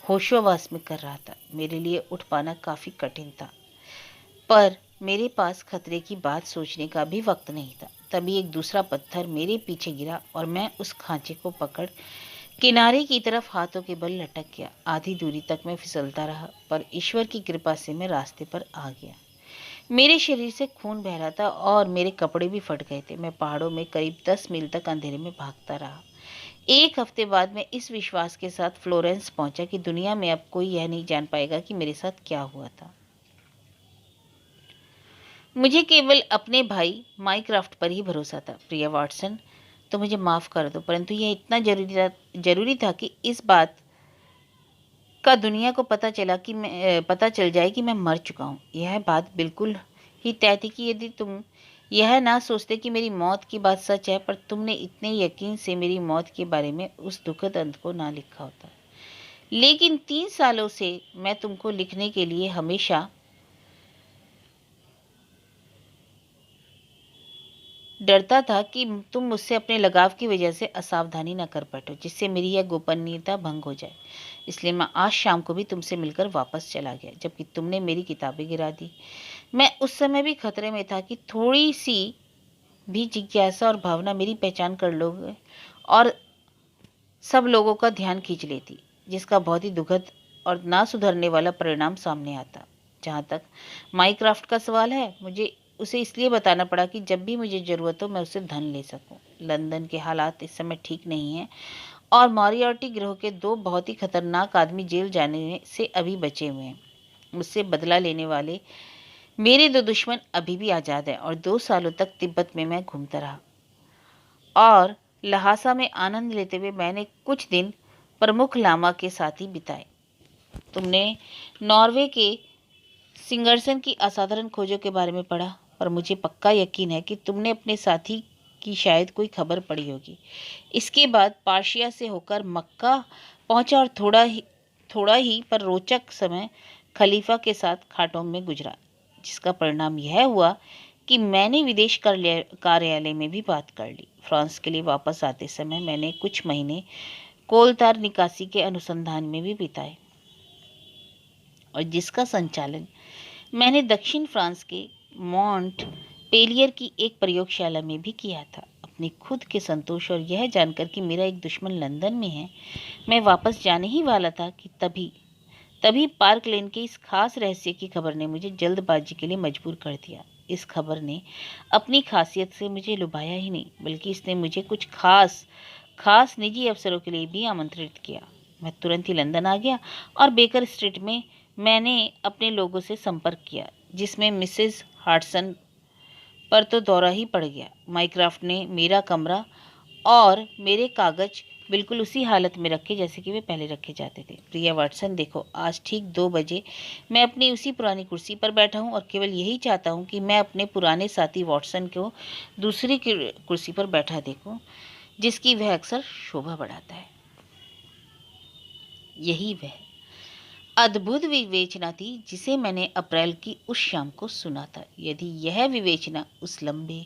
होशोहवास में कर रहा था। मेरे लिए उठ पाना काफी कठिन था, पर मेरे पास खतरे की बात सोचने का भी वक्त नहीं था। तभी एक दूसरा पत्थर मेरे पीछे गिरा और मैं उस खांचे को पकड़ किनारे की तरफ हाथों के बल लटक गया। आधी दूरी तक मैं फिसलता रहा, पर ईश्वर की कृपा से मैं रास्ते पर आ गया। मेरे शरीर से खून बह रहा था और मेरे कपड़े भी फट गए थे। मैं पहाड़ों में करीब 10 मील तक अंधेरे में भागता रहा। एक हफ्ते बाद मैं इस विश्वास के साथ फ्लोरेंस पहुंचा कि दुनिया में अब कोई यह नहीं जान पाएगा कि मेरे साथ क्या हुआ था। मुझे केवल अपने भाई माइक्राफ्ट पर ही भरोसा था। प्रिया वाटसन, तो मुझे माफ़ कर दो, परंतु यह इतना जरूरी था कि इस बात का दुनिया को पता चल जाए कि मैं मर चुका हूँ। यह बात बिल्कुल ही तय थी कि यदि तुम यह ना सोचते कि मेरी मौत की बात सच है, पर तुमने इतने यकीन से मेरी मौत के बारे में उस दुखद अंत को ना लिखा होता। लेकिन 3 सालों से मैं तुमको लिखने के लिए हमेशा डरता था कि तुम मुझसे अपने लगाव की वजह से असावधानी न कर बैठो, जिससे मेरी यह गोपनीयता भंग हो जाए। इसलिए मैं आज शाम को भी तुमसे मिलकर वापस चला गया, जबकि तुमने मेरी किताबें गिरा दी। मैं उस समय भी खतरे में था कि थोड़ी सी भी जिज्ञासा और भावना मेरी पहचान कर लोगे और सब लोगों का ध्यान खींच लेती, जिसका बहुत ही दुखद और ना सुधरने वाला परिणाम सामने आता। जहाँ तक माइक्राफ्ट का सवाल है, मुझे उसे इसलिए बताना पड़ा कि जब भी मुझे ज़रूरत हो मैं उससे धन ले सकूं। लंदन के हालात इस समय ठीक नहीं हैं और मॉरियार्टी गिरोह के दो बहुत ही खतरनाक आदमी जेल जाने से अभी बचे हुए हैं। मुझसे बदला लेने वाले मेरे दो दुश्मन अभी भी आज़ाद हैं और 2 सालों तक तिब्बत में मैं घूमता रहा और लहासा में आनंद लेते हुए मैंने कुछ दिन प्रमुख लामा के साथ ही बिताए। तुमने नॉर्वे के सिंगरसन की असाधारण खोजों के बारे में पढ़ा, पर मुझे पक्का यकीन है कि तुमने अपने साथी की शायद कोई खबर पड़ी होगी। इसके बाद पार्शिया से होकर मक्का पहुंचा और थोड़ा ही पर रोचक समय खलीफा के साथ खाटोम में गुजरा, जिसका परिणाम यह हुआ कि मैंने विदेश कार्यालय में भी बात कर ली। फ्रांस के लिए वापस आते समय मैंने कुछ महीने कोलतार निकासी के अनुसंधान में भी बिताए और जिसका संचालन मैंने दक्षिण फ्रांस के मॉन्ट पेलियर की एक प्रयोगशाला में भी किया था। अपने खुद के संतोष और यह जानकर कि मेरा एक दुश्मन लंदन में है, मैं वापस जाने ही वाला था कि तभी तभी पार्क लेन के इस खास रहस्य की खबर ने मुझे जल्दबाजी के लिए मजबूर कर दिया। इस खबर ने अपनी खासियत से मुझे लुभाया ही नहीं, बल्कि इसने मुझे कुछ खास खास निजी अवसरों के लिए भी आमंत्रित किया। मैं तुरंत ही लंदन आ गया और बेकर स्ट्रीट में मैंने अपने लोगों से संपर्क किया, जिसमें मिसेस हार्टसन पर तो दौरा ही पड़ गया। माइक्राफ्ट ने मेरा कमरा और मेरे कागज बिल्कुल उसी हालत में रखे जैसे कि वे पहले रखे जाते थे। प्रिया वाटसन, देखो, आज ठीक 2 बजे मैं अपनी उसी पुरानी कुर्सी पर बैठा हूँ और केवल यही चाहता हूँ कि मैं अपने पुराने साथी वाटसन को दूसरी कुर्सी पर बैठा देखूँ, जिसकी वह अक्सर शोभा बढ़ाता है। यही वह अद्भुत विवेचना थी जिसे मैंने अप्रैल की उस शाम को सुना था। यदि यह विवेचना उस लंबे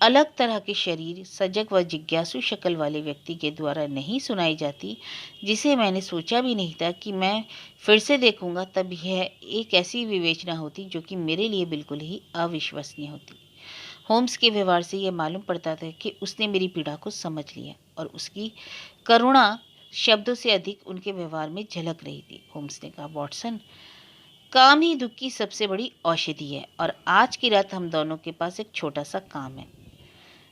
अलग तरह के शरीर, सजग व जिज्ञासु शक्ल वाले व्यक्ति के द्वारा नहीं सुनाई जाती, जिसे मैंने सोचा भी नहीं था कि मैं फिर से देखूंगा, तब यह एक ऐसी विवेचना होती जो कि मेरे लिए बिल्कुल ही अविश्वसनीय होती। होम्स के व्यवहार से यह मालूम पड़ता था कि उसने मेरी पीड़ा को समझ लिया और उसकी करुणा शब्दों से अधिक उनके व्यवहार में झलक रही थी। होम्स ने कहा, वॉटसन, काम ही दुख की सबसे बड़ी औषधि है और आज की रात हम दोनों के पास एक छोटा सा काम है,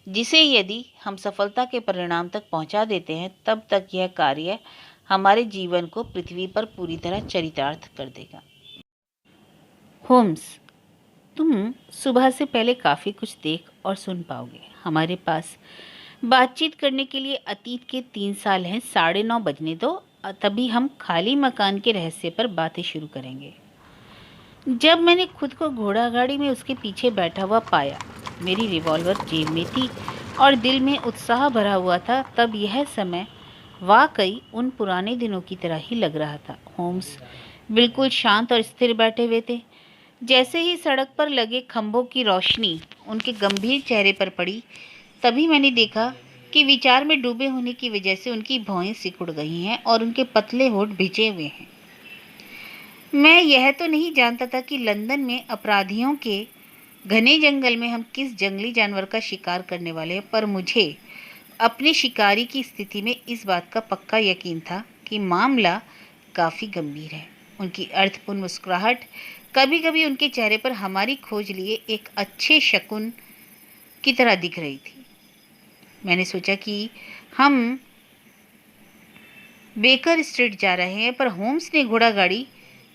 जिसे यदि हम सफलता के परिणाम तक पहुंचा देते हैं, तब तक यह कार्य हमारे जीवन को पृथ्वी पर पूरी तरह चरितार्थ कर देगा। होम्स, तुम सुबह से पहले काफ़ी कुछ देख और सुन पाओगे। हमारे पास बातचीत करने के लिए अतीत के 3 साल हैं। 9:30 बजने दो, तभी हम खाली मकान के रहस्य पर बातें शुरू करेंगे। जब मैंने खुद को घोड़ा गाड़ी में उसके पीछे बैठा हुआ पाया, मेरी रिवॉल्वर जेब में थी और दिल में उत्साह भरा हुआ था, तब यह समय वाकई उन पुराने दिनों की तरह ही लग रहा था। होम्स बिल्कुल शांत और स्थिर बैठे हुए थे। जैसे ही सड़क पर लगे खंभों की रोशनी उनके गंभीर चेहरे पर पड़ी, तभी मैंने देखा कि विचार में डूबे होने की वजह से उनकी भौहें सिकुड़ गई हैं और उनके पतले होंठ भिजे हुए हैं। मैं यह तो नहीं जानता था कि लंदन में अपराधियों के घने जंगल में हम किस जंगली जानवर का शिकार करने वाले हैं, पर मुझे अपने शिकारी की स्थिति में इस बात का पक्का यकीन था कि मामला काफ़ी गंभीर है। उनकी अर्थपूर्ण मुस्कुराहट कभी कभी उनके चेहरे पर हमारी खोज लिए एक अच्छे शकुन की तरह दिख रही थी। मैंने सोचा कि हम बेकर स्ट्रीट जा रहे हैं, पर होम्स ने घोड़ा गाड़ी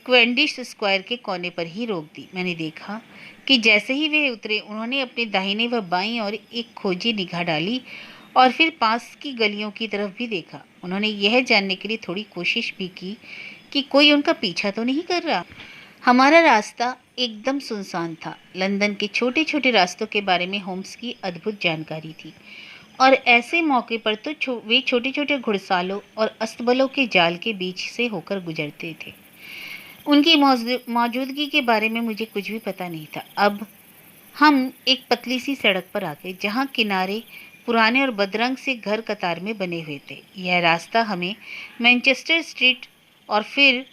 क्वेंडिश स्क्वायर के कोने पर ही रोक दी। मैंने देखा कि जैसे ही वे उतरे, उन्होंने अपने दाहिने व बाईं ओर एक खोजी निगाह डाली और फिर पास की गलियों की तरफ भी देखा। उन्होंने यह जानने के लिए थोड़ी कोशिश भी की कि कोई उनका पीछा तो नहीं कर रहा। हमारा रास्ता एकदम सुनसान था। लंदन के छोटे छोटे रास्तों के बारे में होम्स की अद्भुत जानकारी थी और ऐसे मौके पर तो वे छोटे छोटे घुड़सालों और अस्तबलों के जाल के बीच से होकर गुजरते थे। उनकी मौजूदगी के बारे में मुझे कुछ भी पता नहीं था। अब हम एक पतली सी सड़क पर आ गए, जहाँ किनारे पुराने और बदरंग से घर कतार में बने हुए थे। यह रास्ता हमें मैनचेस्टर स्ट्रीट और फिर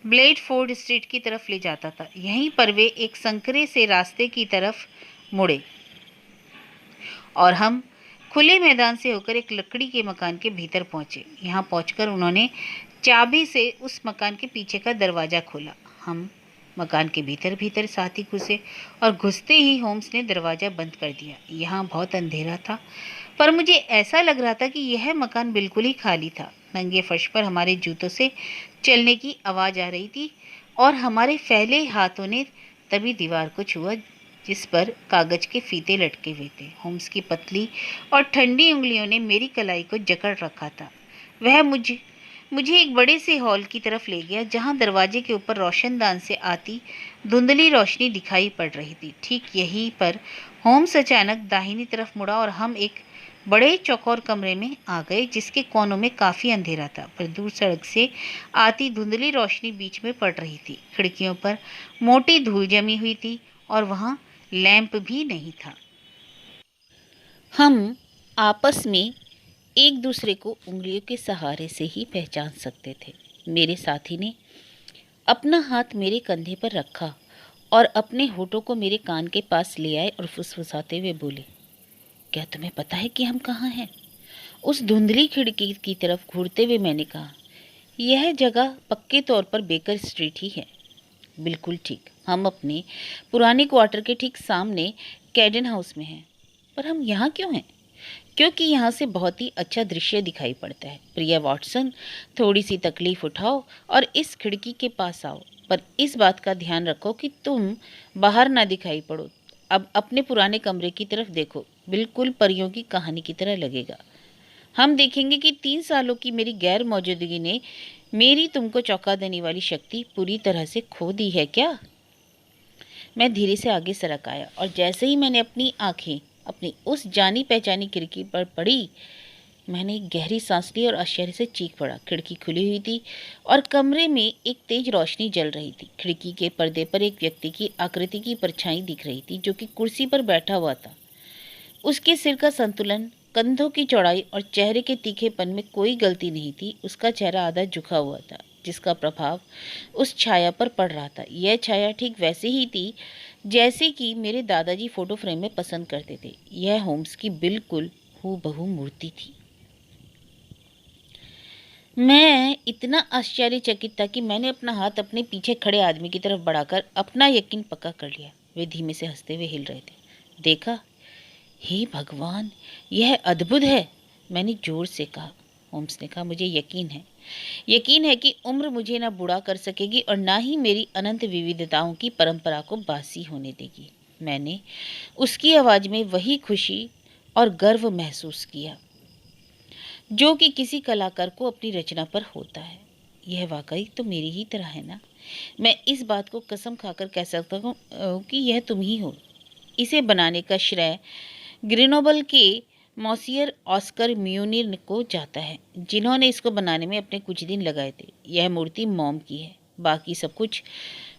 ब्लेडफोर्ड स्ट्रीट की तरफ ले जाता था। यहीं पर वे एक संकरे से रास्ते की तरफ मुड़े और हम खुले मैदान से होकर एक लकड़ी के मकान के भीतर पहुंचे। यहाँ पहुंचकर उन्होंने चाबी से उस मकान के पीछे का दरवाज़ा खोला। हम मकान के भीतर भीतर साथ ही घुसे और घुसते ही होम्स ने दरवाज़ा बंद कर दिया। यहाँ बहुत अंधेरा था, पर मुझे ऐसा लग रहा था कि यह मकान बिल्कुल ही खाली था। नंगे फर्श पर हमारे जूतों से चलने की आवाज़ आ रही थी और हमारे फैले हाथों ने तभी दीवार को छुआ जिस पर कागज के फीते लटके हुए थे। होम्स की पतली और ठंडी उंगलियों ने मेरी कलाई को जकड़ रखा था। वह मुझे एक बड़े से हॉल की तरफ ले गया जहां दरवाजे के ऊपर रोशनदान से आती धुंधली रोशनी दिखाई पड़ रही थी। ठीक यहीं पर होम्स अचानक दाहिनी तरफ मुड़ा और हम एक बड़े चौकोर कमरे में आ गए जिसके कोनों में काफ़ी अंधेरा था, पर दूर सड़क से आती धुंधली रोशनी बीच में पड़ रही थी। खिड़कियों पर मोटी धूल जमी हुई थी और वहाँ लैंप भी नहीं था। हम आपस में एक दूसरे को उंगलियों के सहारे से ही पहचान सकते थे। मेरे साथी ने अपना हाथ मेरे कंधे पर रखा और अपने होठों को मेरे कान के पास ले आए और फुसफुसाते हुए बोले, क्या तुम्हें पता है कि हम कहाँ हैं? उस धुंधली खिड़की की तरफ घूरते हुए मैंने कहा, यह जगह पक्के तौर पर बेकर स्ट्रीट ही है। बिल्कुल ठीक, हम अपने पुराने क्वार्टर के ठीक सामने कैडन हाउस में हैं। पर हम यहाँ क्यों हैं? क्योंकि यहाँ से बहुत ही अच्छा दृश्य दिखाई पड़ता है। प्रिया वॉटसन, थोड़ी सी तकलीफ उठाओ और इस खिड़की के पास आओ, पर इस बात का ध्यान रखो कि तुम बाहर ना दिखाई पड़ो। अब अपने पुराने कमरे की तरफ देखो, बिल्कुल परियों की कहानी की तरह लगेगा। हम देखेंगे कि 3 सालों की मेरी गैर मौजूदगी ने मेरी तुमको चौंका देने वाली शक्ति पूरी तरह से खो दी है क्या? मैं धीरे से आगे सरक आया और जैसे ही मैंने अपनी आंखें अपनी उस जानी पहचानी खिड़की पर पड़ी, मैंने एक गहरी सांस ली और आश्चर्य से चीख पड़ा। खिड़की खुली हुई थी और कमरे में एक तेज रोशनी जल रही थी। खिड़की के पर्दे पर एक व्यक्ति की आकृति की परछाई दिख रही थी जो कि कुर्सी पर बैठा हुआ था। उसके सिर का संतुलन, कंधों की चौड़ाई और चेहरे के तीखेपन में कोई गलती नहीं थी। उसका चेहरा आधा झुका हुआ था जिसका प्रभाव उस छाया पर पड़ रहा था। यह छाया ठीक वैसे ही थी जैसे कि मेरे दादाजी फोटो फ्रेम में पसंद करते थे। यह होम्स की बिल्कुल हूबहू मूर्ति थी। मैं इतना आश्चर्यचकित था कि मैंने अपना हाथ अपने पीछे खड़े आदमी की तरफ बढ़ाकर अपना यकीन पक्का कर लिया। वे धीमे से हंसते हुए हिल रहे थे। देखा, हे भगवान, यह अद्भुत है, मैंने जोर से कहा। होम्स ने कहा, मुझे यकीन है कि उम्र मुझे ना बूढ़ा कर सकेगी और ना ही मेरी अनंत विविधताओं की परंपरा को बासी होने देगी। मैंने उसकी आवाज़ में वही खुशी और गर्व महसूस किया जो कि किसी कलाकार को अपनी रचना पर होता है। यह वाकई तो मेरी ही तरह है ना? मैं इस बात को कसम खाकर कह सकता हूँ कि यह तुम ही हो। इसे बनाने का श्रेय ग्रेनोबल के मॉसियर ऑस्कर म्यूनिर को जाता है, जिन्होंने इसको बनाने में अपने कुछ दिन लगाए थे। यह मूर्ति मॉम की है। बाकी सब कुछ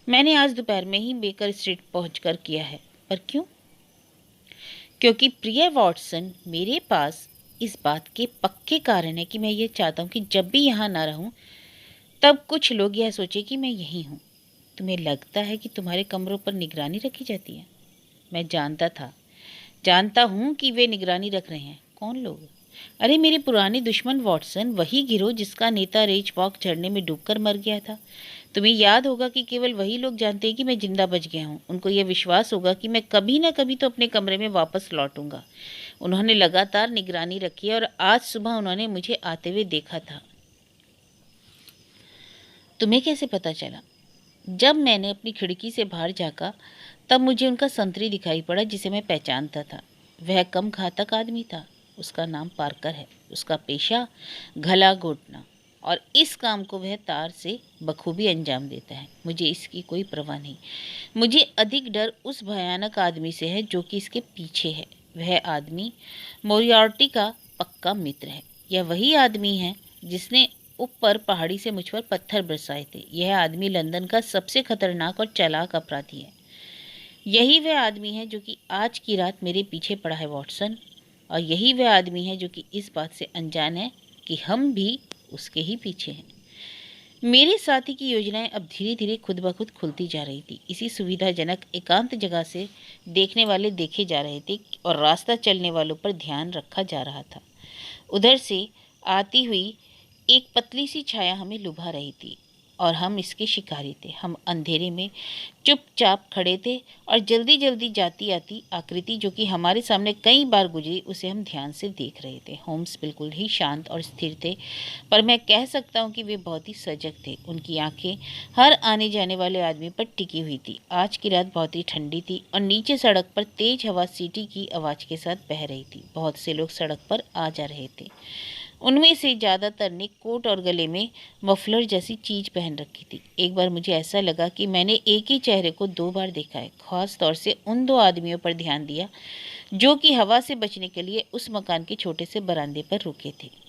मैंने आज दोपहर में ही बेकर स्ट्रीट पहुंचकर किया है। पर क्यों? क्योंकि प्रिया वॉटसन, मेरे पास इस बात के पक्के कारण है कि मैं ये चाहता हूँ कि जब भी यहाँ ना रहूँ तब कुछ लोग यह सोचे कि मैं यहीं हूँ। तुम्हें लगता है कि तुम्हारे कमरों पर निगरानी रखी जाती है? मैं जानता हूँ कि वे निगरानी रख रहे हैं। कौन लोग? अरे मेरे पुराने दुश्मन वॉटसन, वही गिरोह जिसका नेता रेज वॉक झरने में डूबकर मर गया था। तुम्हें याद होगा कि केवल वही लोग जानते हैं कि मैं जिंदा बच गया हूँ। उनको यह विश्वास होगा कि मैं कभी ना कभी तो अपने कमरे में वापस लौटूंगा। उन्होंने लगातार निगरानी रखी है और आज सुबह उन्होंने मुझे आते हुए देखा था। तुम्हें कैसे पता चला? जब मैंने अपनी खिड़की से बाहर झाँका तब मुझे उनका संतरी दिखाई पड़ा जिसे मैं पहचानता था। वह कम घातक आदमी था। उसका नाम पार्कर है। उसका पेशा गला घोटना, और इस काम को वह तार से बखूबी अंजाम देता है। मुझे इसकी कोई परवाह नहीं। मुझे अधिक डर उस भयानक आदमी से है जो कि इसके पीछे है। वह आदमी मोरियार्टी का पक्का मित्र है। यह वही आदमी है जिसने ऊपर पहाड़ी से मुझ पर पत्थर बरसाए थे। यह आदमी लंदन का सबसे खतरनाक और चालाक अपराधी है। यही वह आदमी है जो कि आज की रात मेरे पीछे पड़ा है वॉटसन, और यही वह आदमी है जो कि इस बात से अनजान है कि हम भी उसके ही पीछे हैं। मेरे साथी की योजनाएं अब धीरे धीरे खुद ब खुद खुलती जा रही थी। इसी सुविधाजनक एकांत जगह से देखने वाले देखे जा रहे थे और रास्ता चलने वालों पर ध्यान रखा जा रहा था। उधर से आती हुई एक पतली सी छाया हमें लुभा रही थी और हम इसके शिकारी थे। हम अंधेरे में चुपचाप खड़े थे और जल्दी जल्दी जाती आती आकृति जो कि हमारे सामने कई बार गुजरी उसे हम ध्यान से देख रहे थे। होम्स बिल्कुल ही शांत और स्थिर थे, पर मैं कह सकता हूँ कि वे बहुत ही सजग थे। उनकी आंखें हर आने जाने वाले आदमी पर टिकी हुई थी। आज की रात बहुत ही ठंडी थी और नीचे सड़क पर तेज हवा सीटी की आवाज़ के साथ बह रही थी। बहुत से लोग सड़क पर आ जा रहे थे। उनमें से ज़्यादातर ने कोट और गले में मफलर जैसी चीज़ पहन रखी थी। एक बार मुझे ऐसा लगा कि मैंने एक ही चेहरे को 2 बार देखा है। खास तौर से उन 2 आदमियों पर ध्यान दिया जो कि हवा से बचने के लिए उस मकान के छोटे से बरामदे पर रुके थे।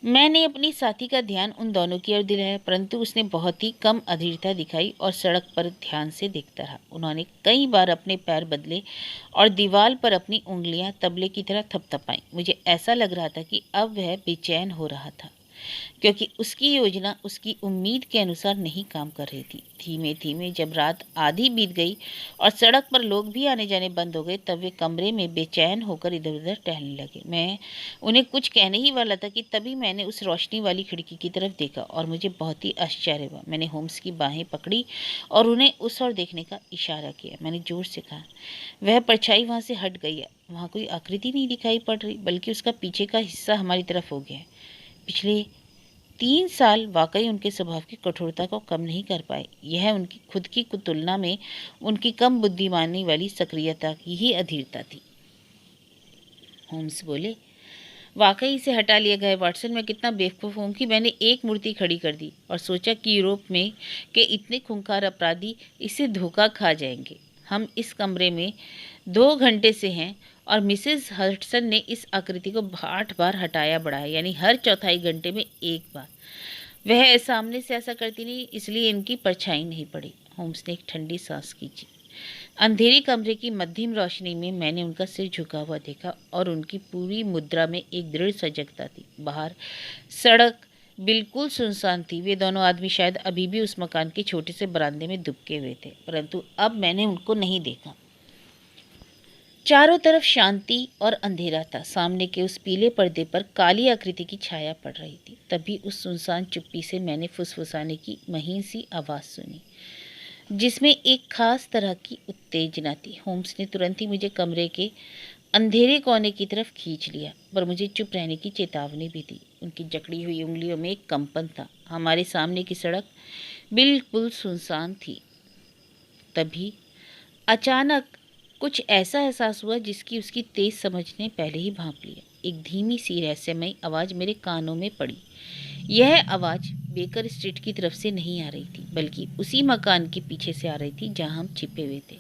मैंने अपनी साथी का ध्यान उन दोनों की ओर दिलाया, परंतु उसने बहुत ही कम अधीरता दिखाई और सड़क पर ध्यान से देखता रहा। उन्होंने कई बार अपने पैर बदले और दीवार पर अपनी उंगलियां तबले की तरह थपथपाई। मुझे ऐसा लग रहा था कि अब वह बेचैन हो रहा था, क्योंकि उसकी योजना उसकी उम्मीद के अनुसार नहीं काम कर रही थी। धीमे धीमे जब रात आधी बीत गई और सड़क पर लोग भी आने जाने बंद हो गए, तब वे कमरे में बेचैन होकर इधर उधर टहलने लगे। मैं उन्हें कुछ कहने ही वाला था कि तभी मैंने उस रोशनी वाली खिड़की की तरफ देखा और मुझे बहुत ही आश्चर्य हुआ। मैंने होम्स की बाहें पकड़ी और उन्हें उस ओर देखने का इशारा किया। मैंने जोर से कहा, वह परछाई वहाँ से हट गई है। वहाँ कोई आकृति नहीं दिखाई पड़ रही, बल्कि उसका पीछे का हिस्सा हमारी तरफ हो गया है। पिछले 3 साल वाकई उनके स्वभाव की कठोरता को कम नहीं कर पाए। यह उनकी खुद की तुलना में उनकी कम बुद्धिमानी वाली सक्रियता की ही अधीरता थी। होम्स बोले, वाकई इसे हटा लिया गया। वाटसन, मैं कितना बेवकूफ़ हूँ कि मैंने एक मूर्ति खड़ी कर दी और सोचा कि यूरोप में के इतने खूंखार अपराधी इससे धोखा खा जाएंगे। हम इस कमरे में 2 घंटे से हैं और मिसेस हडसन ने इस आकृति को 8 बार हटाया बढ़ाया, यानी हर चौथाई घंटे में 1 बार। वह सामने से ऐसा करती नहीं, इसलिए इनकी परछाई नहीं पड़ी। होम्स ने एक ठंडी सांस खींची। अंधेरी कमरे की मध्यम रोशनी में मैंने उनका सिर झुका हुआ देखा और उनकी पूरी मुद्रा में एक दृढ़ सजगता थी। बाहर सड़क बिल्कुल सुनसान थी। वे दोनों आदमी शायद अभी भी उस मकान के छोटे से बरामदे में दुबके हुए थे, परंतु अब मैंने उनको नहीं देखा। चारों तरफ शांति और अंधेरा था। सामने के उस पीले पर्दे पर काली आकृति की छाया पड़ रही थी। तभी उस सुनसान चुप्पी से मैंने फुसफुसाने की महीन सी आवाज़ सुनी, जिसमें एक खास तरह की उत्तेजना थी। होम्स ने तुरंत ही मुझे कमरे के अंधेरे कोने की तरफ खींच लिया, पर मुझे चुप रहने की चेतावनी भी दी। उनकी जकड़ी हुई उंगलियों में एक कंपन था। हमारे सामने की सड़क बिल्कुल सुनसान थी। तभी अचानक कुछ ऐसा एहसास हुआ जिसकी उसकी तेज समझ ने पहले ही भांप लिया। एक धीमी सी रहस्यमयी आवाज़ मेरे कानों में पड़ी। यह आवाज़ बेकर स्ट्रीट की तरफ से नहीं आ रही थी, बल्कि उसी मकान के पीछे से आ रही थी जहां हम छिपे हुए थे।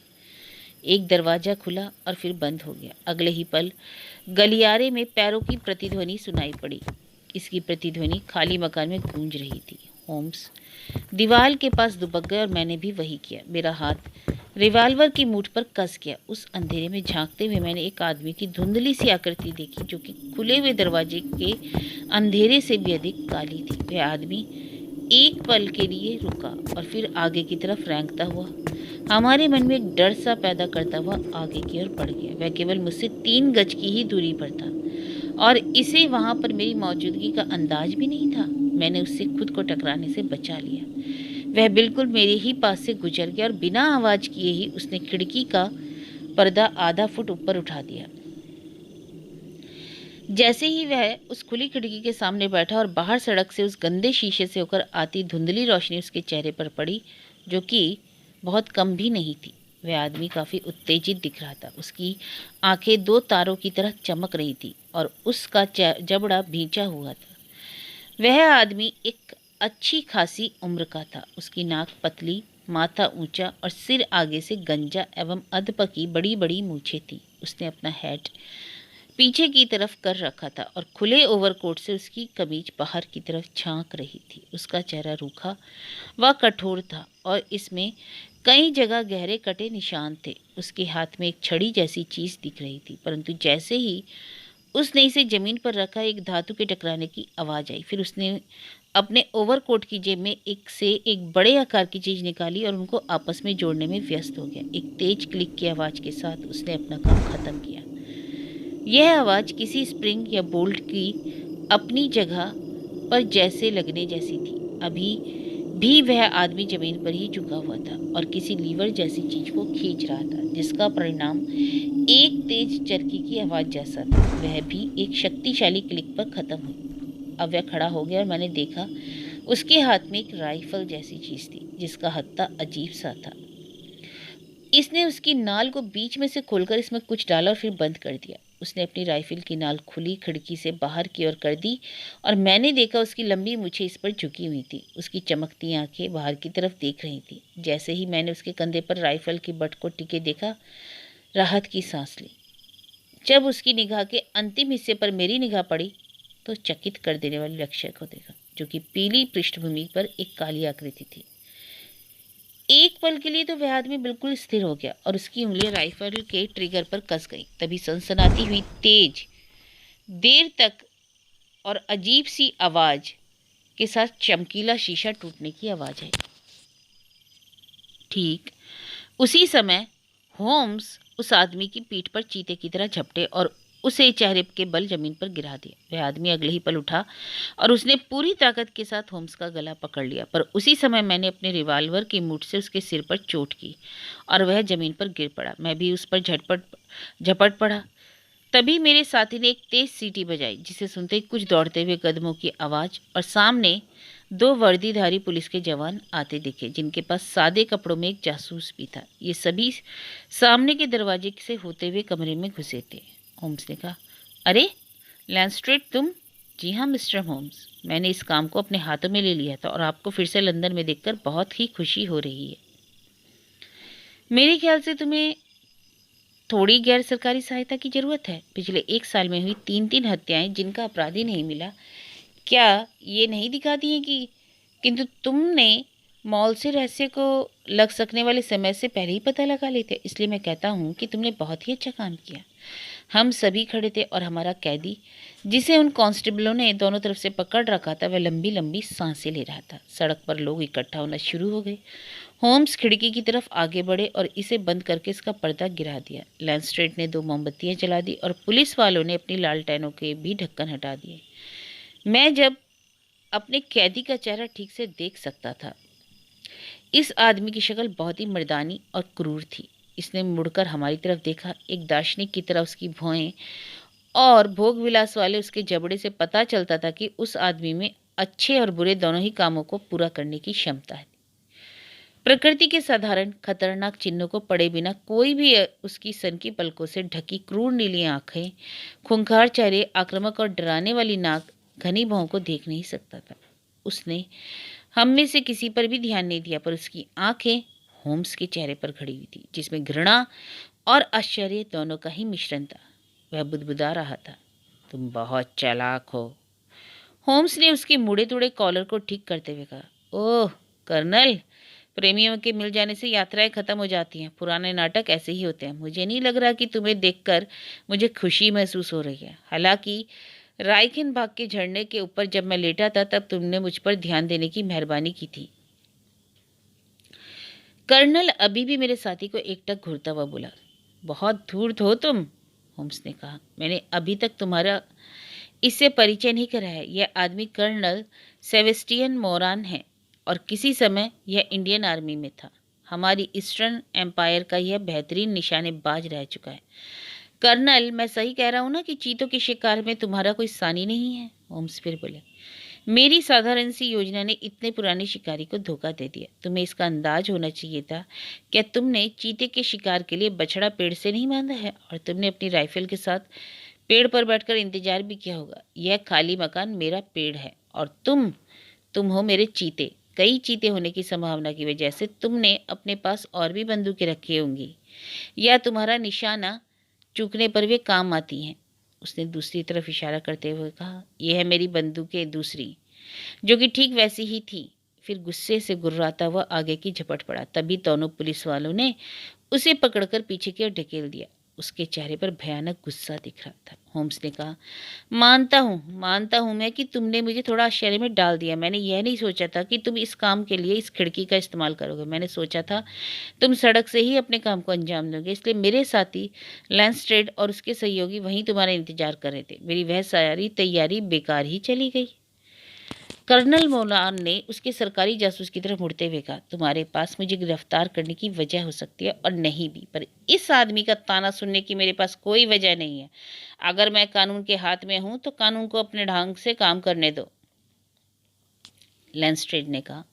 एक दरवाज़ा खुला और फिर बंद हो गया। अगले ही पल गलियारे में पैरों की प्रतिध्वनि सुनाई पड़ी। इसकी प्रतिध्वनि खाली मकान में गूंज रही थी। होम्स दीवार के पास दुबक गए और मैंने भी वही किया। मेरा हाथ रिवॉल्वर की मूठ पर कस गया। उस अंधेरे में झांकते हुए मैंने एक आदमी की धुंधली सी आकृति देखी, जो कि खुले हुए दरवाजे के अंधेरे से भी अधिक काली थी। वह आदमी एक पल के लिए रुका और फिर आगे की तरफ रेंगता हुआ हमारे मन में एक डर सा पैदा करता हुआ आगे की ओर बढ़ गया। वह केवल मुझसे 3 गज की ही दूरी पर था और इसे वहां पर मेरी मौजूदगी का अंदाज भी नहीं था। मैंने उससे खुद को टकराने से बचा लिया। वह बिल्कुल मेरे ही पास से गुजर गया और बिना आवाज किए ही उसने खिड़की का पर्दा आधा फुट ऊपर उठा दिया। जैसे ही वह उस खुली खिड़की के सामने बैठा और बाहर सड़क से उस गंदे शीशे से होकर आती धुंधली रोशनी उसके चेहरे पर पड़ी, जो कि बहुत कम भी नहीं थी, वह आदमी काफ़ी उत्तेजित दिख रहा था। उसकी आंखें 2 तारों की तरह चमक रही थी और उसका जबड़ा भींचा हुआ था। वह आदमी एक अच्छी खासी उम्र का था। उसकी नाक पतली, माथा ऊंचा और सिर आगे से गंजा एवं अधपकी बड़ी बड़ी मूछें थी। उसने अपना हैट पीछे की तरफ कर रखा था और खुले ओवरकोट से उसकी कमीज बाहर की तरफ झांक रही थी। उसका चेहरा रूखा व कठोर था और इसमें कई जगह गहरे कटे निशान थे। उसके हाथ में एक छड़ी जैसी चीज़ दिख रही थी, परंतु जैसे ही उसने इसे जमीन पर रखा, एक धातु के टकराने की आवाज़ आई। फिर उसने अपने ओवरकोट की जेब में एक बड़े आकार की चीज़ निकाली और उनको आपस में जोड़ने में व्यस्त हो गया। एक तेज क्लिक की आवाज़ के साथ उसने अपना काम ख़त्म किया। यह आवाज़ किसी स्प्रिंग या बोल्ट की अपनी जगह पर जैसे लगने जैसी थी। अभी भी वह आदमी जमीन पर ही झुका हुआ था और किसी लीवर जैसी चीज को खींच रहा था, जिसका परिणाम एक तेज चरखी की आवाज जैसा था। वह भी एक शक्तिशाली क्लिक पर खत्म हुई। अब वह खड़ा हो गया और मैंने देखा उसके हाथ में एक राइफल जैसी चीज थी, जिसका हत्था अजीब सा था। इसने उसकी नाल को बीच में से खोलकर इसमें कुछ डाला और फिर बंद कर दिया। उसने अपनी राइफल की नाल खुली खिड़की से बाहर की ओर कर दी और मैंने देखा उसकी लंबी मूछें इस पर झुकी हुई थी। उसकी चमकती आंखें बाहर की तरफ देख रही थी। जैसे ही मैंने उसके कंधे पर राइफल की बट को टिके देखा, राहत की सांस ली। जब उसकी निगाह के अंतिम हिस्से पर मेरी निगाह पड़ी तो चकित कर देने वाले लक्ष्य को देखा, जो कि पीली पृष्ठभूमि पर एक काली आकृति थी। एक पल के लिए तो वह आदमी बिल्कुल स्थिर हो गया और उसकी उंगलियां राइफल के ट्रिगर पर कस गई। तभी सनसनाती हुई तेज, देर तक और अजीब सी आवाज के साथ चमकीला शीशा टूटने की आवाज आई। ठीक उसी समय होम्स उस आदमी की पीठ पर चीते की तरह झपटे और उसे चेहरे के बल जमीन पर गिरा दिया। वह आदमी अगले ही पल उठा और उसने पूरी ताकत के साथ होम्स का गला पकड़ लिया, पर उसी समय मैंने अपने रिवॉल्वर की मुठ से उसके सिर पर चोट की और वह जमीन पर गिर पड़ा। मैं भी उस पर झपट पड़ा। तभी मेरे साथी ने एक तेज सीटी बजाई, जिसे सुनते ही कुछ दौड़ते हुए कदमों की आवाज़ और सामने दो वर्दीधारी पुलिस के जवान आते दिखे, जिनके पास सादे कपड़ों में एक जासूस भी था। ये सभी सामने के दरवाजे से होते हुए कमरे में घुसे थे। होम्स ने कहा, अरे लैंस्ट्रेट तुम? जी हाँ मिस्टर होम्स, मैंने इस काम को अपने हाथों में ले लिया था और आपको फिर से लंदन में देखकर बहुत ही खुशी हो रही है। मेरे ख्याल से तुम्हें थोड़ी गैर सरकारी सहायता की जरूरत है। पिछले 1 साल में हुई 3 हत्याएं जिनका अपराधी नहीं मिला, क्या ये नहीं दिखाती हैं कि किंतु तुमने मॉल से रहस्य को लग सकने वाले समय से पहले ही पता लगा लेते। इसलिए मैं कहता हूँ कि तुमने बहुत ही अच्छा काम किया। हम सभी खड़े थे और हमारा कैदी, जिसे उन कांस्टेबलों ने दोनों तरफ से पकड़ रखा था, वह लंबी लंबी सांसें ले रहा था। सड़क पर लोग इकट्ठा होना शुरू हो गए। होम्स खिड़की की तरफ आगे बढ़े और इसे बंद करके इसका पर्दा गिरा दिया। लैंस्ट्रेट ने 2 मोमबत्तियां जला दी और पुलिस वालों ने अपनी लालटेनों के भी ढक्कन हटा दिए। मैं जब अपने कैदी का चेहरा ठीक से देख सकता था, इस आदमी की शक्ल बहुत ही मर्दानी और क्रूर थी। इसने मुड़कर हमारी तरफ देखा। एक दार्शनिक की तरह उसकी भौहें और भोग विलास वाले उसके जबड़े से पता चलता था कि उस आदमी में अच्छे और बुरे दोनों ही कामों को पूरा करने की क्षमता है। प्रकृति के साधारण खतरनाक चिन्हों को पड़े बिना कोई भी उसकी सनकी पलकों से ढकी क्रूर नीली आंखें, खूंखार चेहरे, आक्रामक और डराने वाली नाक, घनी भौं को देख नहीं सकता था। उसने हम में से किसी पर भी ध्यान नहीं दिया, पर उसकी आंखें होम्स के चेहरे पर खड़ी हुई थी, जिसमें घृणा और आश्चर्य दोनों का ही मिश्रण था। वह बुदबुदा रहा था, तुम बहुत चालाक हो। होम्स ने उसके मुड़े तुड़े कॉलर को ठीक करते हुए कहा, ओह कर्नल, प्रेमियों के मिल जाने से यात्राएं खत्म हो जाती हैं। पुराने नाटक ऐसे ही होते हैं। मुझे नहीं लग रहा कि तुम्हें देखकर मुझे खुशी महसूस हो रही है। हालांकि राइखिन बाग के झरने के ऊपर जब मैं लेटा था, तब तुमने मुझ पर ध्यान देने की मेहरबानी की थी। कर्नल अभी भी मेरे साथी को एकटक घूरता हुआ बोला, बहुत धूर्त हो तुम। होम्स ने कहा, मैंने अभी तक तुम्हारा इससे परिचय नहीं करा है। यह आदमी कर्नल सेबेस्टियन मोरान है और किसी समय यह इंडियन आर्मी में था। हमारी ईस्टर्न एम्पायर का यह बेहतरीन निशानेबाज रह चुका है। कर्नल, मैं सही कह रहा हूँ ना कि चीतों के शिकार में तुम्हारा कोई सानी नहीं है? होम्स फिर बोले, मेरी साधारण सी योजना ने इतने पुराने शिकारी को धोखा दे दिया। तुम्हें इसका अंदाज होना चाहिए था। क्या तुमने चीते के शिकार के लिए बछड़ा पेड़ से नहीं बांधा है और तुमने अपनी राइफल के साथ पेड़ पर बैठकर इंतजार भी किया होगा? यह खाली मकान मेरा पेड़ है और तुम हो मेरे चीते। कई चीते होने की संभावना की वजह से तुमने अपने पास और भी बंदूकें रखी होंगी, या तुम्हारा निशाना चूकने पर वे काम आती हैं। उसने दूसरी तरफ इशारा करते हुए कहा, यह है मेरी बंदूकें दूसरी, जो कि ठीक वैसी ही थी। फिर गुस्से से गुर्राता हुआ आगे की झपट पड़ा। तभी दोनों पुलिस वालों ने उसे पकड़कर पीछे की ओर ढकेल दिया। उसके चेहरे पर भयानक गुस्सा दिख रहा था। होम्स ने कहा, मानता हूँ मैं कि तुमने मुझे थोड़ा आश्चर्य में डाल दिया। मैंने यह नहीं सोचा था कि तुम इस काम के लिए इस खिड़की का इस्तेमाल करोगे। मैंने सोचा था तुम सड़क से ही अपने काम को अंजाम दोगे, इसलिए मेरे साथी लैंसस्ट्रेड और उसके सहयोगी वहीं तुम्हारा इंतजार कर रहे थे। मेरी वह सारी तैयारी बेकार ही चली गई। कर्नल मोलान ने उसके सरकारी जासूस की तरफ मुड़ते हुए कहा, तुम्हारे पास मुझे गिरफ्तार करने की वजह हो सकती है और नहीं भी, पर इस आदमी का ताना सुनने की मेरे पास कोई वजह नहीं है। अगर मैं कानून के हाथ में हूं तो कानून को अपने ढंग से काम करने दो। लैंसस्ट्रेड ने कहा,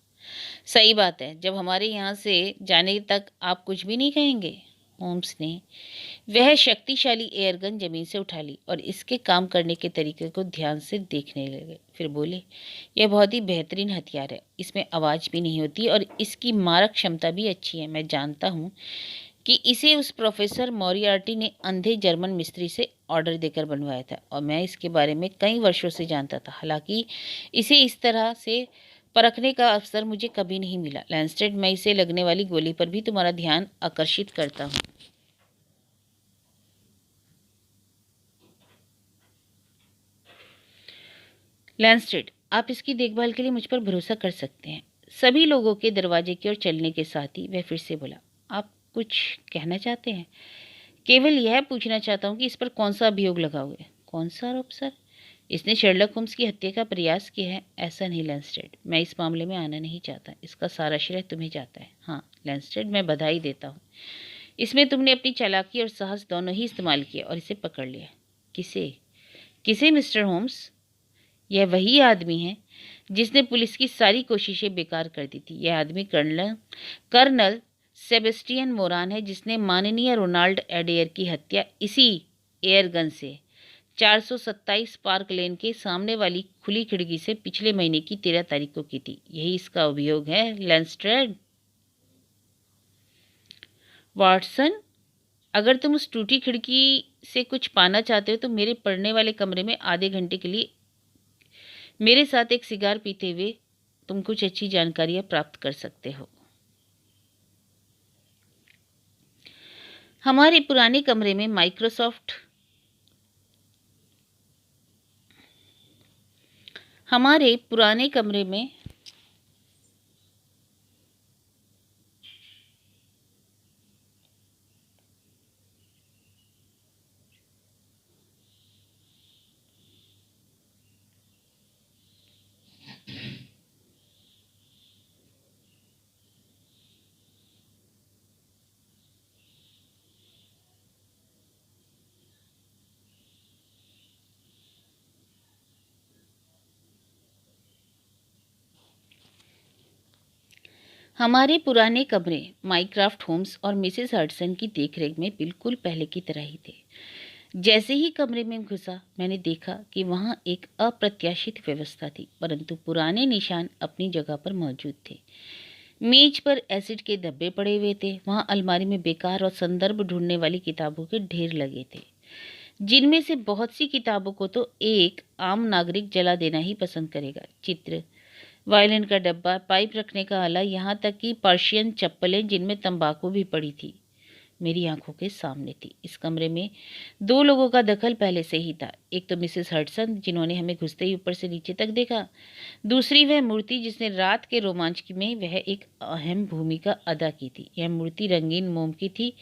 सही बात है, जब हमारे यहाँ से जाने तक आप कुछ भी नहीं कहेंगे। होम्स ने वह शक्तिशाली एयरगन जमीन से उठा ली और इसके काम करने के तरीके को ध्यान से देखने लगे। फिर बोले, यह बहुत ही बेहतरीन हथियार है, इसमें आवाज़ भी नहीं होती और इसकी मारक क्षमता भी अच्छी है। मैं जानता हूँ कि इसे उस प्रोफेसर मॉरियार्टी ने अंधे जर्मन मिस्त्री से ऑर्डर देकर बनवाया था और मैं इसके बारे में कई वर्षों से जानता था। हालांकि इसे इस तरह से परखने का अवसर मुझे कभी नहीं मिला। लैंसस्ट्रेड, मैं इसे लगने वाली गोली पर भी तुम्हारा ध्यान आकर्षित करता हूँ। लैंसस्ट्रेड, आप इसकी देखभाल के लिए मुझ पर भरोसा कर सकते हैं। सभी लोगों के दरवाजे की ओर चलने के साथ ही वह फिर से बोला, आप कुछ कहना चाहते हैं? केवल यह पूछना चाहता हूँ कि इस पर कौन सा अभियोग लगाओगे? कौन सा आरोप सर? इसने शर्लक होम्स की हत्या का प्रयास किया है। ऐसा नहीं लैंसस्ट्रेड, मैं इस मामले में आना नहीं चाहता। इसका सारा श्रेय तुम्हें जाता है। हाँ लैंसस्ट्रेड, मैं बधाई देता हूँ, इसमें तुमने अपनी चालाकी और साहस दोनों ही इस्तेमाल किए और इसे पकड़ लिया। किसे? किसे मिस्टर होम्स? यह वही आदमी है जिसने पुलिस की सारी कोशिशें बेकार कर दी थी। यह आदमी कर्नल सेबेस्टियन मोरान है, जिसने माननीय रोनाल्ड एडेयर की हत्या इसी एयरगन से 427 पार्क लेन के सामने वाली खुली खिड़की से पिछले महीने की 13 तारीख को की थी। यही इसका अभियोग है लैंसस्ट्रेड। वाटसन, अगर तुम उस टूटी खिड़की से कुछ पाना चाहते हो तो मेरे पढ़ने वाले कमरे में आधे घंटे के लिए मेरे साथ एक सिगार पीते हुए तुम कुछ अच्छी जानकारियां प्राप्त कर सकते हो। हमारे पुराने कमरे में हमारे पुराने कमरे में हमारे पुराने कमरे माइक्राफ्ट होम्स और मिसेस हडसन की देखरेख में बिल्कुल पहले की तरह ही थे। जैसे ही कमरे में घुसा मैंने देखा कि वहाँ एक अप्रत्याशित व्यवस्था थी, परंतु पुराने निशान अपनी जगह पर मौजूद थे। मेज पर एसिड के डब्बे पड़े हुए थे। वहाँ अलमारी में बेकार और संदर्भ ढूंढने वाली किताबों के ढेर लगे थे, जिनमें से बहुत सी किताबों को तो एक आम नागरिक जला देना ही पसंद करेगा। चित्र, वायलिन का डब्बा, पाइप रखने का आला, यहाँ तक कि पर्शियन चप्पलें जिनमें तंबाकू भी पड़ी थी, मेरी आंखों के सामने थी। इस कमरे में दो लोगों का दखल पहले से ही था। एक तो मिसेस हडसन, जिन्होंने हमें घुसते ही ऊपर से नीचे तक देखा। दूसरी वह मूर्ति जिसने रात के रोमांच में वह एक अहम भूमिका अदा की थी। यह मूर्ति रंगीन मोम की थी।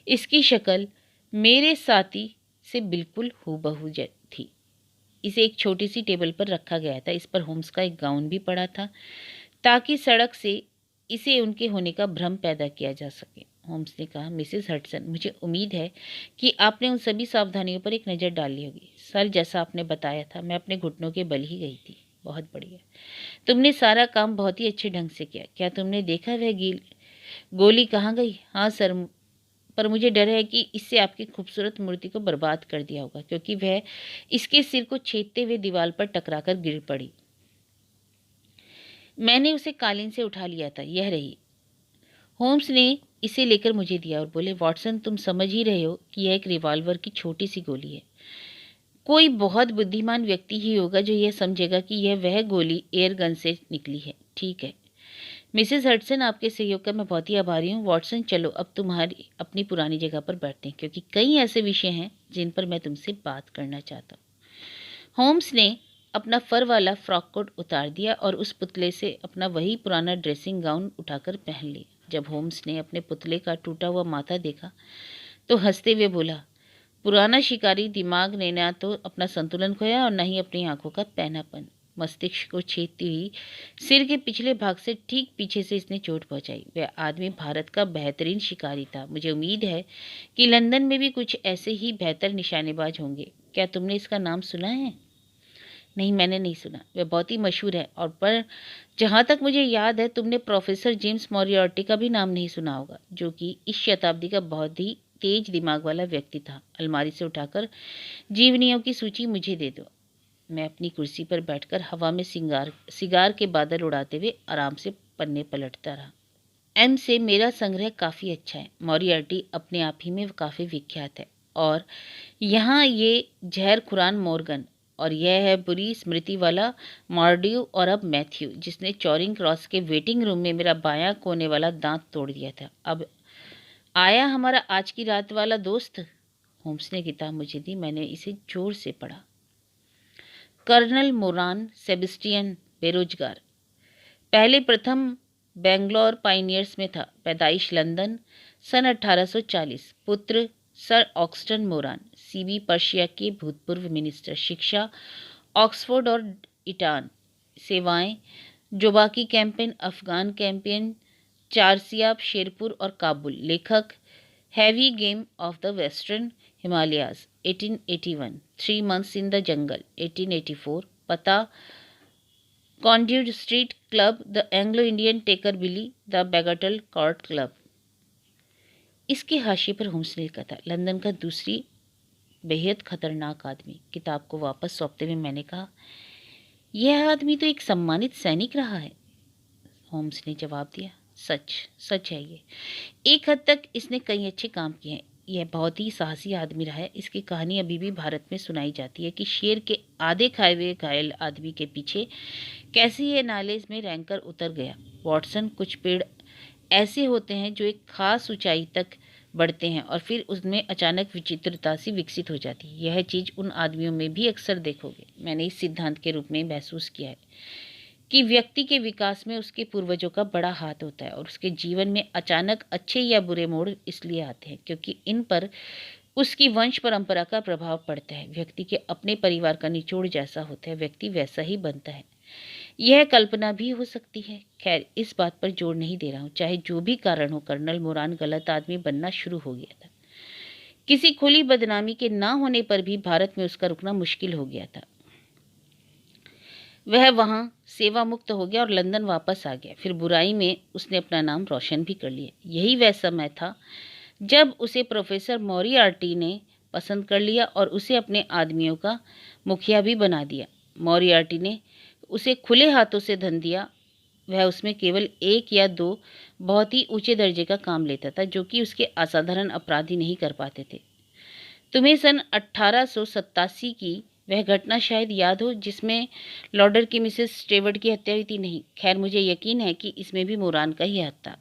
इसकी शक्ल मेरे साथी से बिल्कुल हूबहू थी। इसे एक छोटी सी टेबल पर रखा गया था। इस पर होम्स का एक गाउन भी पड़ा था, ताकि सड़क से इसे उनके होने का भ्रम पैदा किया जा सके। होम्स ने कहा, मिसेस हडसन, मुझे उम्मीद है कि आपने उन सभी सावधानियों पर एक नज़र डाल ली होगी। सर, जैसा आपने बताया था, मैं अपने घुटनों के बल ही गई थी। बहुत बढ़िया, तुमने सारा काम बहुत ही अच्छे ढंग से किया। क्या तुमने देखा वह गोली कहाँ गई? हाँ सर, पर मुझे डर है कि इससे आपकी खूबसूरत मूर्ति को बर्बाद कर दिया होगा, क्योंकि वह इसके सिर को छेदते हुए दीवार पर टकराकर गिर पड़ी। मैंने उसे कालीन से उठा लिया था। यह रही। होम्स ने इसे लेकर मुझे दिया और बोले, वाटसन, तुम समझ ही रहे हो कि यह एक रिवॉल्वर की छोटी सी गोली है। कोई बहुत बुद्धिमान व्यक्ति ही होगा जो यह समझेगा कि यह वह गोली एयर गन से निकली है। ठीक है, मिसेस हडसन, आपके सहयोग का मैं बहुत ही आभारी हूँ। वॉटसन, चलो अब तुम्हारी अपनी पुरानी जगह पर बैठते हैं, क्योंकि कई ऐसे विषय हैं जिन पर मैं तुमसे बात करना चाहता हूँ। होम्स ने अपना फर वाला फ्रॉक कोट उतार दिया और उस पुतले से अपना वही पुराना ड्रेसिंग गाउन उठाकर पहन लिया। जब होम्स ने अपने पुतले का टूटा हुआ माथा देखा तो हंसते हुए बोला, पुराना शिकारी दिमाग ने ना तो अपना संतुलन खोया और न ही अपनी आंखों का पैनापन। मस्तिष्क को छेदती हुई सिर के पिछले भाग से ठीक पीछे से इसने चोट पहुंचाई। वह आदमी भारत का बेहतरीन शिकारी था। मुझे उम्मीद है कि लंदन में भी कुछ ऐसे ही बेहतर निशानेबाज होंगे। क्या तुमने इसका नाम सुना है? नहीं, मैंने नहीं सुना। वह बहुत ही मशहूर है, और पर जहाँ तक मुझे याद है तुमने प्रोफेसर जेम्स मॉरियार्टी का भी नाम नहीं सुना होगा, जो कि इस शताब्दी का बहुत ही तेज दिमाग वाला व्यक्ति था। अलमारी से उठाकर जीवनियों की सूची मुझे दे दो। मैं अपनी कुर्सी पर बैठकर हवा में सिगार के बादल उड़ाते हुए आराम से पन्ने पलटता रहा। एम से मेरा संग्रह काफ़ी अच्छा है। मॉरियार्टी अपने आप ही में काफ़ी विख्यात है, और यहाँ ये जहर खुरान मॉर्गन, और यह है बुरी स्मृति वाला मार्ड्यू, और अब मैथ्यू, जिसने चौरिंग क्रॉस के वेटिंग रूम में मेरा बायां कोने वाला दांत तोड़ दिया था। अब आया हमारा आज की रात वाला दोस्त। होम्स ने किताब मुझे दी। मैंने इसे जोर से पढ़ा। कर्नल मोरान सेबेस्टियन, बेरोजगार, पहले प्रथम बेंगलोर पाइनियर्स में था। पैदाइश लंदन, सन 1840। पुत्र sir Oxton Moran, CB Persia के भूतपूर्व मिनिस्टर। शिक्षा ऑक्सफोर्ड और इटान। सेवाएं Jowaki campaign, Afghan campaign, Charasiab, Sherpur और काबुल। लेखक heavy game of the western Himalayas 1881। 3 months in the jungle 1884। पता conduit street club, the Anglo Indian taker Billy, the bagatelle court club. इसके हाशिए पर होम्स ने लिखा था, लंदन का दूसरी बेहद खतरनाक आदमी। किताब को वापस सौंपते हुए मैंने कहा, यह आदमी तो एक सम्मानित सैनिक रहा है। होम्स ने जवाब दिया, सच सच है ये। एक हद तक इसने कई अच्छे काम किए हैं। यह बहुत ही साहसी आदमी रहा है। इसकी कहानी अभी भी भारत में सुनाई जाती है कि शेर के आधे खाए हुए घायल आदमी के पीछे कैसे ये नाले में रैंकर उतर गया। वॉटसन, कुछ पेड़ ऐसे होते हैं जो एक खास ऊंचाई तक बढ़ते हैं और फिर उसमें अचानक विचित्रता सी विकसित हो जाती है। यह चीज़ उन आदमियों में भी अक्सर देखोगे। मैंने इस सिद्धांत के रूप में महसूस किया है कि व्यक्ति के विकास में उसके पूर्वजों का बड़ा हाथ होता है, और उसके जीवन में अचानक अच्छे या बुरे मोड़ इसलिए आते हैं क्योंकि इन पर उसकी वंश परंपरा का प्रभाव पड़ता है। व्यक्ति के अपने परिवार का निचोड़ जैसा होता है, व्यक्ति वैसा ही बनता है। यह कल्पना भी हो सकती है। खैर, इस बात पर जोर नहीं दे रहा हूँ। चाहे जो भी कारण हो, कर्नल मोरान गलत आदमी बनना शुरू हो गया था। किसी खुली बदनामी के ना होने पर भी भारत में उसका रुकना मुश्किल हो गया था। वह वहाँ सेवा मुक्त हो गया और लंदन वापस आ गया। फिर बुराई में उसने अपना नाम रोशन भी कर लिया। यही वह समय था जब उसे प्रोफेसर मॉरियार्टी ने पसंद कर लिया और उसे अपने आदमियों का मुखिया भी बना दिया। मॉरियार्टी ने उसे खुले हाथों से धन दिया। वह उसमें केवल 1 या 2 बहुत ही ऊंचे दर्जे का काम लेता था, जो कि उसके असाधारण अपराधी नहीं कर पाते थे। तुम्हें सन 1887 की वह घटना शायद याद हो जिसमें लॉर्डर की मिसेस स्टेवर्ट की हत्या हुई थी? नहीं। खैर, मुझे यकीन है कि इसमें भी मोरान का ही हाथ था,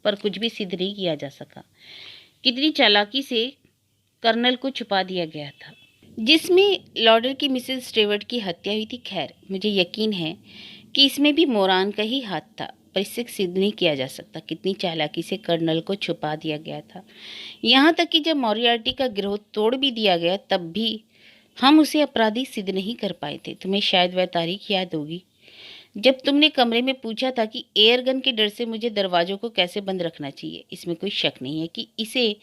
पर कुछ भी सिद्ध नहीं किया जा सका। कितनी चालाकी से कर्नल को छुपा दिया गया था जिसमें लॉर्डर की मिसेस स्टेवर्ट की हत्या हुई थी। खैर, मुझे यकीन है कि इसमें भी मोरान का ही हाथ था, पर इससे सिद्ध नहीं किया जा सकता कितनी चालाकी से कर्नल को छुपा दिया गया था। यहाँ तक कि जब मॉरियार्टी का गिरोह तोड़ भी दिया गया तब भी हम उसे अपराधी सिद्ध नहीं कर पाए थे। तुम्हें शायद वह तारीख याद होगी जब तुमने कमरे में पूछा था कि एयरगन के डर से मुझे दरवाजों को कैसे बंद रखना चाहिए। इसमें कोई शक नहीं है कि इसे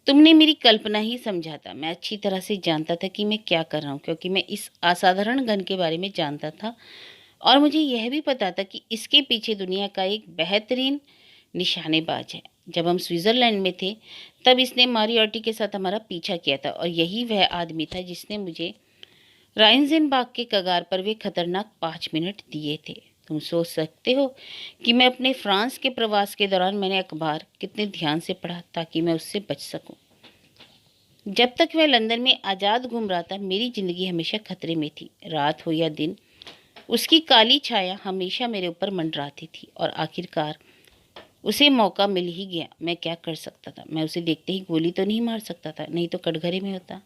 तुमने मेरी कल्पना ही समझा था। मैं अच्छी तरह से जानता था कि मैं क्या कर रहा हूँ, क्योंकि मैं इस असाधारण गन के बारे में जानता था, और मुझे यह भी पता था कि इसके पीछे दुनिया का एक बेहतरीन निशानेबाज है। जब हम स्विट्ज़रलैंड में थे तब इसने मॉरियार्टी के साथ हमारा पीछा किया था, और यही वह आदमी था जिसने मुझे राइन्ज़ेनबार्ग के कगार पर वे खतरनाक 5 मिनट दिए थे। तुम सोच सकते हो कि मैं अपने फ्रांस के प्रवास के दौरान मैंने अखबार कितने ध्यान से पढ़ा ताकि मैं उससे बच सकूं। जब तक वह लंदन में आज़ाद घूम रहा था, मेरी ज़िंदगी हमेशा खतरे में थी। रात हो या दिन, उसकी काली छाया हमेशा मेरे ऊपर मंडराती थी और आखिरकार उसे मौका मिल ही गया। मैं क्या कर सकता था? मैं उसे देखते ही गोली तो नहीं मार सकता था, नहीं तो कटघरे में होता।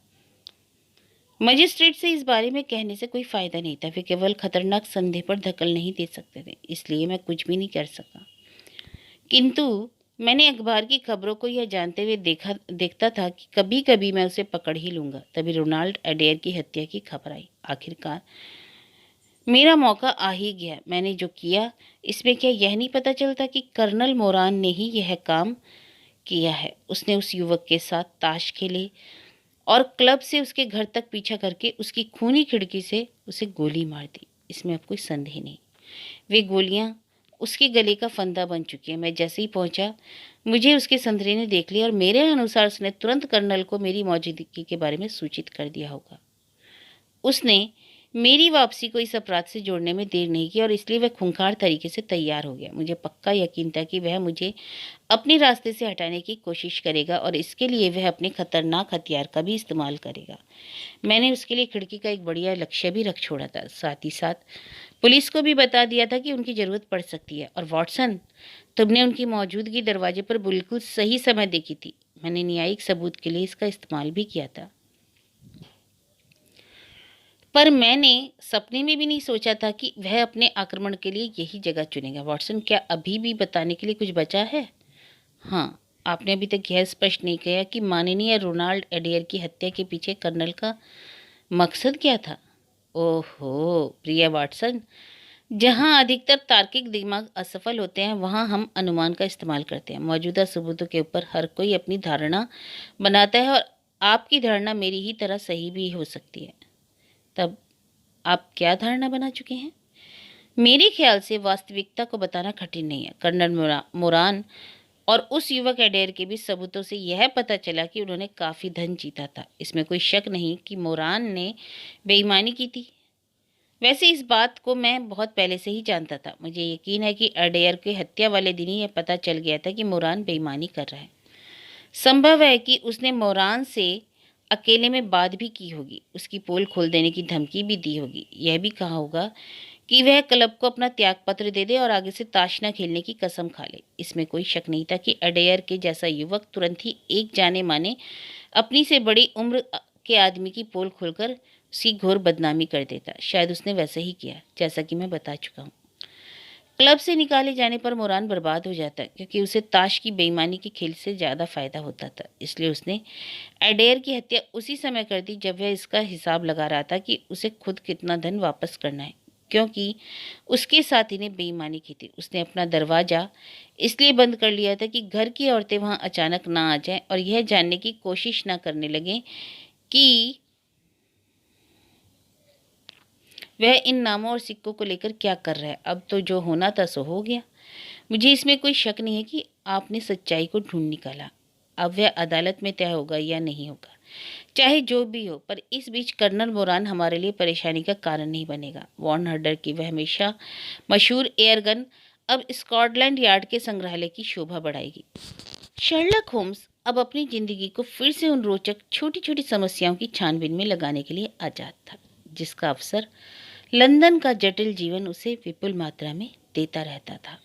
मजिस्ट्रेट से इस बारे में कहने से कोई फायदा नहीं था। वे केवल खतरनाक संदेह पर धकल नहीं दे सकते थे, इसलिए मैं कुछ भी नहीं कर सका। किंतु मैंने अखबार की खबरों को यह जानते हुए देखता था कि कभी कभी मैं उसे पकड़ ही लूंगा। तभी रोनाल्ड अडेयर की हत्या की खबर आई। आखिरकार मेरा मौका आ ही गया। मैंने जो किया, इसमें क्या यह नहीं पता चलता कि कर्नल मोरान ने ही यह काम किया है? उसने उस युवक के साथ ताश खेले और क्लब से उसके घर तक पीछा करके उसकी खूनी खिड़की से उसे गोली मार दी। इसमें अब कोई संदेह नहीं। वे गोलियां उसके गले का फंदा बन चुकी है। मैं जैसे ही पहुंचा, मुझे उसके संतरे ने देख लिया और मेरे अनुसार उसने तुरंत कर्नल को मेरी मौजूदगी के बारे में सूचित कर दिया होगा। उसने मेरी वापसी को इस अपराध से जोड़ने में देर नहीं की और इसलिए वह खूंखार तरीके से तैयार हो गया। मुझे पक्का यकीन था कि वह मुझे अपने रास्ते से हटाने की कोशिश करेगा और इसके लिए वह अपने खतरनाक हथियार का भी इस्तेमाल करेगा। मैंने उसके लिए खिड़की का एक बढ़िया लक्ष्य भी रख छोड़ा था। साथ ही साथ पुलिस को भी बता दिया था कि उनकी ज़रूरत पड़ सकती है। और वॉटसन, तुमने उनकी मौजूदगी दरवाजे पर बिल्कुल सही समय देखी थी। मैंने न्यायिक सबूत के लिए इसका इस्तेमाल भी किया था, पर मैंने सपने में भी नहीं सोचा था कि वह अपने आक्रमण के लिए यही जगह चुनेगा। वॉटसन, क्या अभी भी बताने के लिए कुछ बचा है? हाँ, आपने अभी तक यह स्पष्ट नहीं किया कि माननीय रोनाल्ड एडेयर की हत्या के पीछे कर्नल का मकसद क्या था। ओहो प्रिय वाटसन, जहाँ अधिकतर तार्किक दिमाग असफल होते हैं, वहाँ हम अनुमान का इस्तेमाल करते हैं। मौजूदा सबूतों के ऊपर हर कोई अपनी धारणा बनाता है और आपकी धारणा मेरी ही तरह सही भी हो सकती है। तब आप क्या धारणा बना चुके हैं? मेरे ख्याल से वास्तविकता को बताना कठिन नहीं है। कर्नल मोरान और उस युवक एडेयर के भी सबूतों से यह पता चला कि उन्होंने काफ़ी धन जीता था। इसमें कोई शक नहीं कि मोरान ने बेईमानी की थी। वैसे इस बात को मैं बहुत पहले से ही जानता था। मुझे यकीन है कि एडेयर के हत्या वाले दिन ही यह पता चल गया था कि मोरान बेईमानी कर रहा है। संभव है कि उसने मोरान से अकेले में बात भी की होगी, उसकी पोल खोल देने की धमकी भी दी होगी, यह भी कहा होगा कि वह क्लब को अपना त्यागपत्र दे दे और आगे से ताश न खेलने की कसम खा ले। इसमें कोई शक नहीं था कि अडेयर के जैसा युवक तुरंत ही एक जाने माने अपनी से बड़ी उम्र के आदमी की पोल खोलकर उसकी घोर बदनामी कर देता। शायद उसने वैसा ही किया, जैसा कि मैं बता चुका हूँ। क्लब से निकाले जाने पर मोरान बर्बाद हो जाता, क्योंकि उसे ताश की बेईमानी के खेल से ज़्यादा फायदा होता था। इसलिए उसने एडेयर की हत्या उसी समय कर दी जब वह इसका हिसाब लगा रहा था कि उसे खुद कितना धन वापस करना है, क्योंकि उसके साथी ने बेईमानी की थी। उसने अपना दरवाज़ा इसलिए बंद कर लिया था कि घर की औरतें वहाँ अचानक ना आ जाएं और यह जानने की कोशिश ना करने लगें कि वह इन नामों और सिक्कों को लेकर क्या कर रहा है। अब तो जो होना था सो हो गया। मुझे इसमें कोई शक नहीं है कि आपने सच्चाई को ढूंढ निकाला। अब वह अदालत में तय होगा या नहीं होगा, चाहे जो भी हो। पर इस बीच कर्नल मोरान हमारे लिए परेशानी का कारण नहीं बनेगा। वॉन हर्डर की वह हमेशा मशहूर एयरगन अब स्कॉटलैंड यार्ड के संग्रहालय की शोभा बढ़ाएगी। शर्लक होम्स अब अपनी जिंदगी को फिर से उन रोचक छोटी छोटी समस्याओं की छानबीन में लगाने के लिए आजाद था, जिसका अवसर लंदन का जटिल जीवन उसे विपुल मात्रा में देता रहता था।